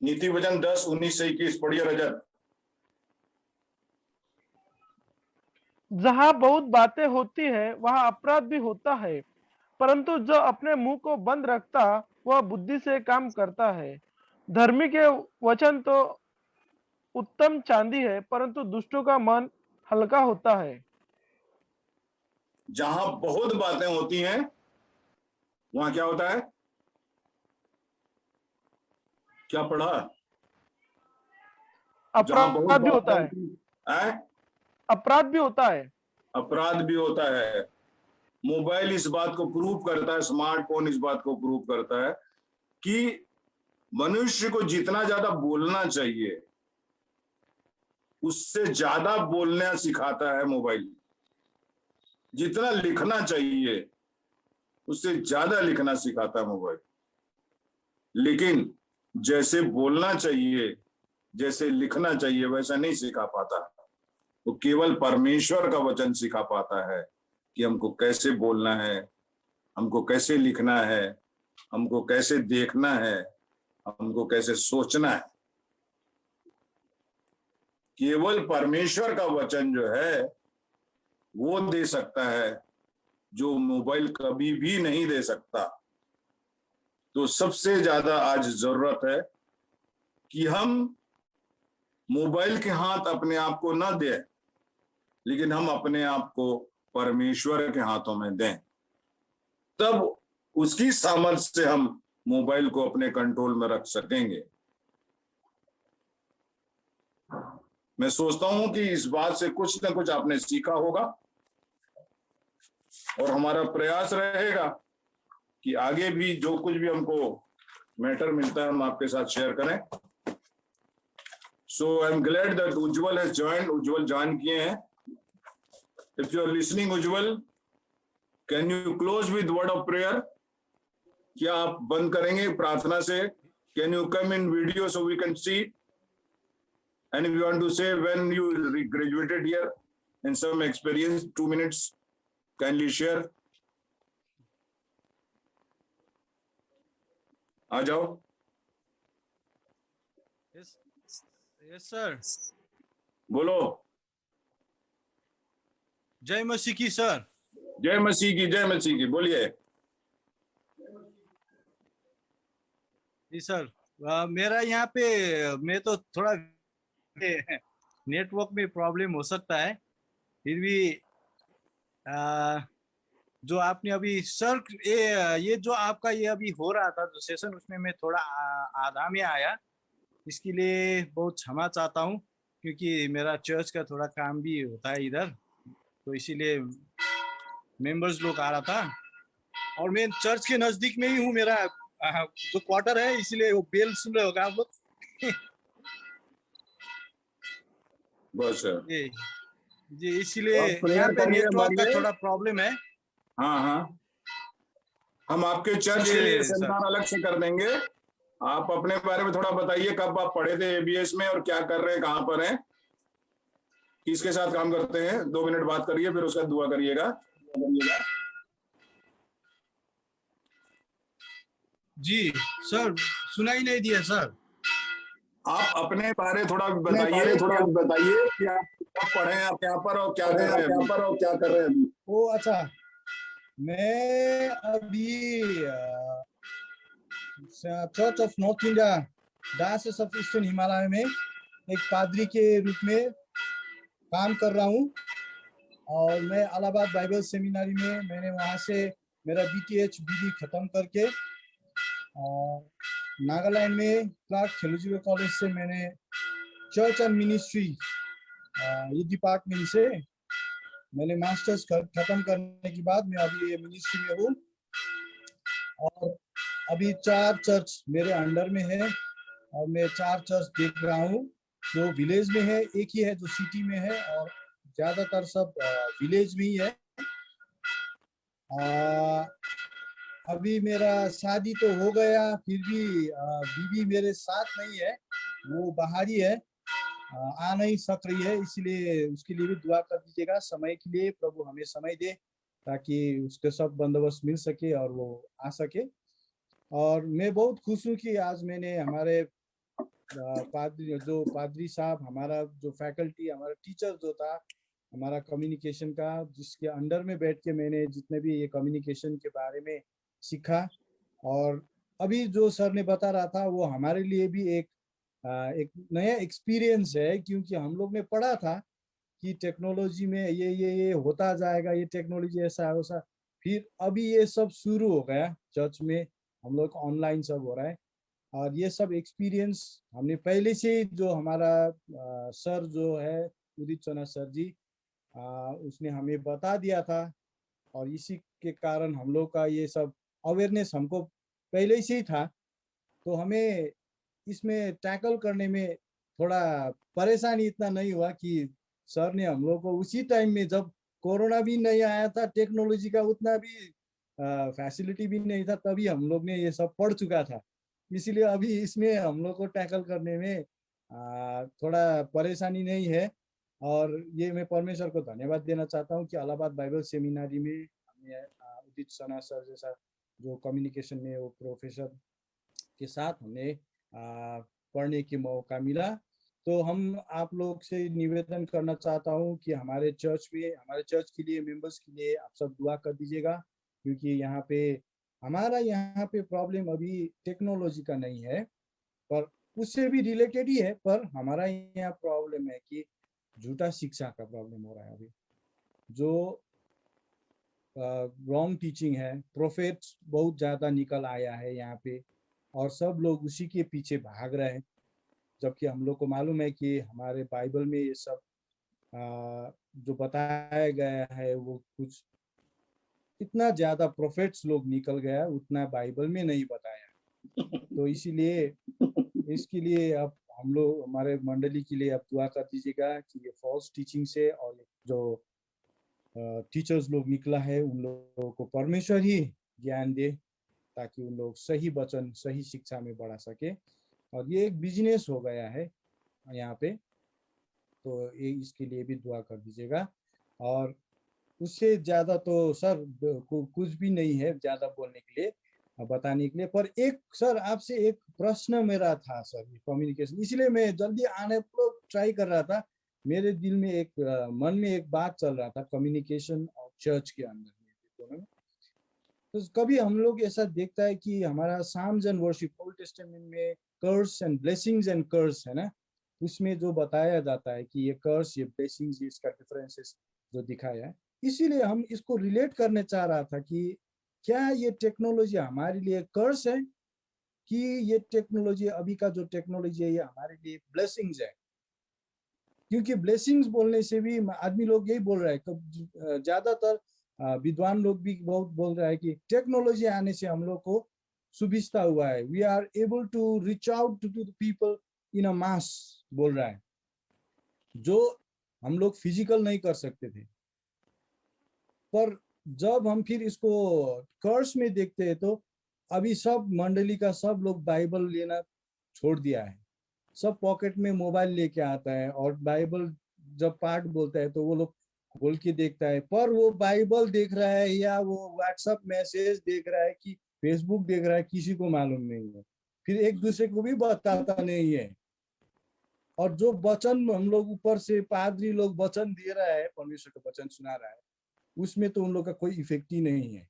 नीति वचन 10:19 से 21 पढ़िए रजत। जहाँ बहुत बातें होती है वहाँ अपराध भी होता है, परंतु जो अपने मुंह को बंद रखता वह बुद्धि से काम करता है। धर्मी के वचन तो उत्तम चांदी है, परंतु दुष्टों का मन हल्का होता है। जहां बहुत बातें होती हैं वहां क्या होता है, क्या पढ़ा, जहां बहुत अपराध भी बातें होता है, है, अपराध भी होता है। अपराध भी होता है। मोबाइल इस बात को प्रूव करता है, स्मार्टफोन इस बात को प्रूव करता है कि मनुष्य को जितना ज्यादा बोलना चाहिए उससे ज्यादा बोलना सिखाता है मोबाइल। जितना लिखना चाहिए उससे ज्यादा लिखना सिखाता है मोबाइल। लेकिन जैसे बोलना चाहिए, जैसे लिखना चाहिए वैसा नहीं सिखा पाता। वो केवल परमेश्वर का वचन सिखा पाता है कि हमको कैसे बोलना है, हमको कैसे लिखना है, हमको कैसे देखना है, हमको कैसे सोचना है। केवल परमेश्वर का वचन जो है वो दे सकता है, जो मोबाइल कभी भी नहीं दे सकता। तो सबसे ज्यादा आज जरूरत है कि हम मोबाइल के हाथ अपने आप को न दें, लेकिन हम अपने आप को परमेश्वर के हाथों में दें। तब उसकी सामर्थ्य से हम मोबाइल को अपने कंट्रोल में रख सकेंगे। मैं सोचता हूं कि इस बात से कुछ न कुछ आपने सीखा होगा और हमारा प्रयास रहेगा कि आगे भी जो कुछ भी हमको मैटर मिलता है हम आपके साथ शेयर करें। So I am glad that Ujjwal has joined. Ujjwal join किए हैं। If you are listening Ujjwal, can you close with word of prayer? क्या आप बंद करेंगे प्रार्थना से? Can you come in video so we can see? And if you want to say when you graduated here and some experience, 2 minutes, kindly share. आ जाओ। Yes sir. बोलो। जय मसीह की सर। जय मसीह की, जय मसीह की। बोलिए। जी सर, मेरा यहाँ पे मैं तो थोड़ा नेटवर्क में प्रॉब्लम हो सकता है, फिर भी जो आपने अभी सर ये जो आपका ये अभी हो रहा था जो सेशन, उसमें मैं थोड़ा आधा में आया, इसके लिए बहुत क्षमा चाहता हूँ, क्योंकि मेरा चर्च का थोड़ा काम भी होता है इधर, तो इसीलिए मेंबर्स लोग आ रहा था और मैं चर्च के नजदीक में ही हूँ। मेरा जो क्वार्टर है, इसलिए वो बेल सुन रहे होगा आप लोग। बस जी, इसीलिए यहाँ पे नेटवर्क का थोड़ा प्रॉब्लम है। हाँ हाँ, हम आपके चर्च के लिए सेमिनार अलग से कर देंगे। आप अपने बारे में थोड़ा बताइए, कब आप पढ़े थे एबीएस में और क्या कर रहे हैं, कहाँ पर हैं, किसके साथ काम करते हैं? 2 मिनट बात करिए, फिर उसका दुआ करिएगा। जी सर, सुनाई नहीं दिया सर। आप अपने बारे थोड़ा बताइए कि आप कब पढ़े हैं, आप क्या पर और क्या कर रहे हैं अभी? ओ अच्छा, मैं अभी church of north India diocese of eastern Himalaya में एक पादरी के रूप में काम कर रहा हूँ, और मैं इलाहाबाद बाइबल सेमिनारी में मैंने वहाँ से मेरा बीटीएच बीडी खत्म करके नागालैंड में क्लार्क थियोलॉजिकल कॉलेज से मैंने चर्च एंड मिनिस्ट्री ये डिपार्टमेंट से मैंने मास्टर्स खत्म करने के बाद मैं अभी ये मिनिस्ट्री में हूँ, और अभी 4 चर्च मेरे अंडर में है, और मैं 4 चर्च देख रहा हूँ। जो विलेज में है, एक ही है जो सिटी में है, और ज्यादातर सब विलेज में ही है। अभी मेरा शादी तो हो गया, फिर भी बीवी मेरे साथ नहीं है, वो बाहर ही है, आ नहीं सक रही है, इसलिए उसके लिए भी दुआ कर दीजिएगा। समय के लिए प्रभु हमें समय दे ताकि उसके सब बंदोबस्त मिल सके और वो आ सके। और मैं बहुत खुश हूँ कि आज मैंने हमारे पादरी साहब, हमारा जो फैकल्टी, हमारा टीचर जो था हमारा कम्युनिकेशन का, जिसके अंडर में बैठ के मैंने जितने भी ये कम्युनिकेशन के बारे में सीखा, और अभी जो सर ने बता रहा था वो हमारे लिए भी एक नया एक्सपीरियंस है, क्योंकि हम लोग ने पढ़ा था कि टेक्नोलॉजी में ये होता जाएगा, ये टेक्नोलॉजी ऐसा है वैसा, फिर अभी ये सब शुरू हो गया चर्च में, हम लोग ऑनलाइन सब हो रहा है, और ये सब एक्सपीरियंस हमने पहले से, जो हमारा सर जो है उदित चना सर जी, उसने हमें बता दिया था, और इसी के कारण हम लोग का ये सब अवेयरनेस हमको पहले से ही था, तो हमें इसमें टैकल करने में थोड़ा परेशानी इतना नहीं हुआ कि सर ने हम लोग को उसी टाइम में, जब कोरोना भी नहीं आया था, टेक्नोलॉजी का उतना भी फैसिलिटी भी नहीं था, तभी हम लोग ने ये सब पढ़ चुका था, इसलिए अभी इसमें हम लोग को टैकल करने में थोड़ा परेशानी नहीं है। और ये मैं परमेश्वर को धन्यवाद देना चाहता हूँ कि इलाहाबाद बाइबल सेमिनारी में हमें उदित सना सर जैसा जो कम्युनिकेशन में वो प्रोफेसर के साथ हमें पढ़ने के मौका मिला। तो हम आप लोग से निवेदन करना चाहता हूँ कि हमारे चर्च के लिए मेंबर्स के लिए आप सब दुआ कर दीजिएगा, क्योंकि हमारा यहाँ पे प्रॉब्लम अभी टेक्नोलॉजी का नहीं है, पर उससे भी रिलेटेड ही है, पर हमारा यहाँ प्रॉब्लम है कि झूठा शिक्षा का प्रॉब्लम हो रहा है अभी, जो रॉन्ग टीचिंग है। प्रोफेट्स बहुत ज्यादा निकल आया है यहाँ पे और सब लोग उसी के पीछे भाग रहे हैं, जबकि हम लोग को मालूम है कि हमारे बाइबल में ये सब जो बताया गया है वो कुछ इतना ज्यादा प्रोफेट्स लोग निकल गया उतना बाइबल में नहीं बताया। तो इसीलिए इसके लिए अब हम लोग हमारे मंडली के लिए अब दुआ कर दीजिएगा कि ये फॉल्स टीचिंग से और जो टीचर्स लोग निकला है उन लोगों को परमेश्वर ही ज्ञान दे, ताकि उन लोग सही वचन सही शिक्षा में बढ़ा सके। और ये एक बिजनेस हो गया है यहाँ पे, तो ये इसके लिए भी दुआ कर दीजिएगा। और उससे ज्यादा तो सर कुछ भी नहीं है ज्यादा बोलने के लिए, बताने के लिए। पर एक सर आपसे एक प्रश्न मेरा था सर, कम्युनिकेशन, इसलिए मैं जल्दी आने को ट्राई कर रहा था। मेरे दिल में मन में एक बात चल रहा था कम्युनिकेशन और चर्च के अंदर दोनों में। तो कभी हम लोग ऐसा देखता है कि हमारा psalms and worship old testament में curse and blessings and curse है ना, उसमें जो बताया जाता है कि ये कर्स ये ब्लेसिंग्स, इसका डिफरेंसेस जो दिखाया है। इसीलिए हम इसको रिलेट करने चाह रहा था कि क्या ये टेक्नोलॉजी हमारे लिए कर्स है कि ये टेक्नोलॉजी अभी का जो टेक्नोलॉजी है ये हमारे लिए ब्लेसिंग्स है। क्योंकि ब्लेसिंग्स बोलने से भी आदमी लोग यही बोल रहा है, ज्यादातर विद्वान लोग भी बहुत बोल रहा है कि टेक्नोलॉजी आने से हम लोग को सुविधा हुआ है, we are able to reach out to the people in a mass, बोल रहा है, जो हम लोग फिजिकल नहीं कर सकते थे। पर जब हम फिर इसको कर्स में देखते हैं तो अभी सब मंडली का सब लोग बाइबल लेना छोड़ दिया है, सब पॉकेट में मोबाइल लेके आता है और बाइबल जब पाठ बोलता है तो वो लोग खोल के देखता है, पर वो बाइबल देख रहा है या वो व्हाट्सएप मैसेज देख रहा है कि फेसबुक देख रहा है किसी को मालूम नहीं है, फिर एक दूसरे को भी बताता नहीं है। और जो वचन हम लोग ऊपर से पादरी लोग वचन दे रहा है, परमेश्वर का वचन सुना रहा है, उसमें तो उन लोग का कोई इफेक्ट ही नहीं है।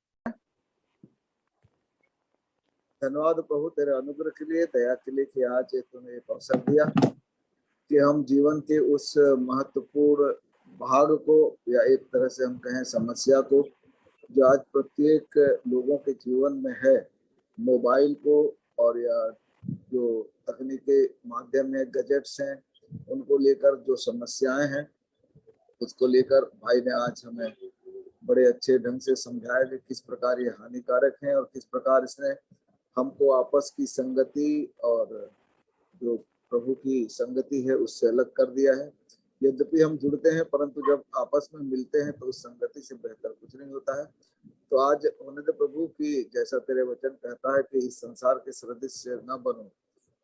धन्यवाद प्रभु तेरे अनुग्रह के लिए, दया के लिए कि आज तूने एक अवसर दिया कि हम जीवन के उस महत्वपूर्ण भाग को या एक तरह से हम कहें समस्या को जो आज प्रत्येक लोगों के जीवन में है, मोबाइल को और या जो तकनीकी माध्यम में गैजेट्स हैं उनको लेकर जो समस्याएं हैं उसको लेकर भाई ने आज हमें बड़े अच्छे ढंग से समझाया कि किस प्रकार ये हानिकारक है और किस प्रकार इसने हमको आपस की संगति और जो प्रभु की संगति है उससे अलग कर दिया है। यद्यपि हम जुड़ते हैं परंतु जब आपस में मिलते हैं तो उस संगति से बेहतर कुछ नहीं होता है। तो आज होने दे प्रभु की जैसा तेरे वचन कहता है कि इस संसार के सदृश्य न बनो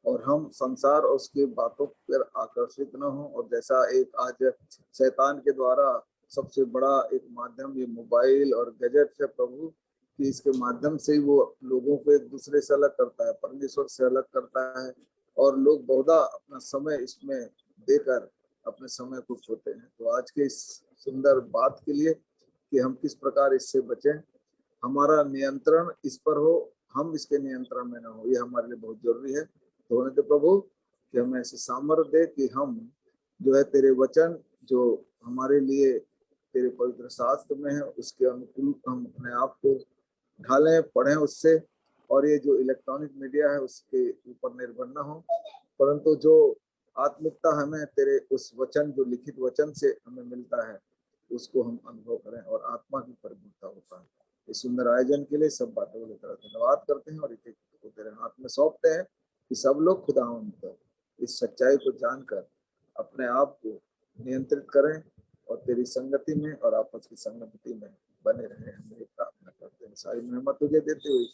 और हम संसार और उसकी बातों पर आकर्षित न हो। और जैसा एक आज शैतान के द्वारा सबसे बड़ा एक माध्यम ये मोबाइल और गैजेट है प्रभु, कि इसके माध्यम से ही वो लोगों को एक दूसरे से अलग करता है, परमेश्वर से अलग करता है और लोग बहुधा अपना समय इसमें देकर अपने समय को खोते हैं। तो आज के इस सुंदर बात के लिए कि हम किस प्रकार इससे बचें, हमारा नियंत्रण इस पर हो, हम इसके नियंत्रण में ना हो, ये हमारे लिए बहुत जरूरी है। तो होने दे प्रभु कि हमें ऐसे सामर्थ्य दे कि हम जो है तेरे वचन जो हमारे लिए तेरे पवित्र शास्त्र में है उसके अनुकूल हम अपने आप को ढालें, पढ़ें उससे, और ये जो इलेक्ट्रॉनिक मीडिया है उसके ऊपर निर्भर न हो, परंतु जो आत्मिकता हमें तेरे उस वचन जो लिखित वचन से हमें मिलता है उसको हम अनुभव करें और आत्मा की परिपूर्णता होता है। इस सुंदर आयोजन के लिए सब बातों को लेकर धन्यवाद करते हैं और एक को तेरे हाथ में सौंपते हैं कि सब लोग खुदावंद इस सच्चाई को जानकर अपने आप को नियंत्रित करें और तेरी संगति में और आपस की संगति में बने रहे। हम ये प्रार्थना करते हैं, सारी मेहनत तुझे देते हुए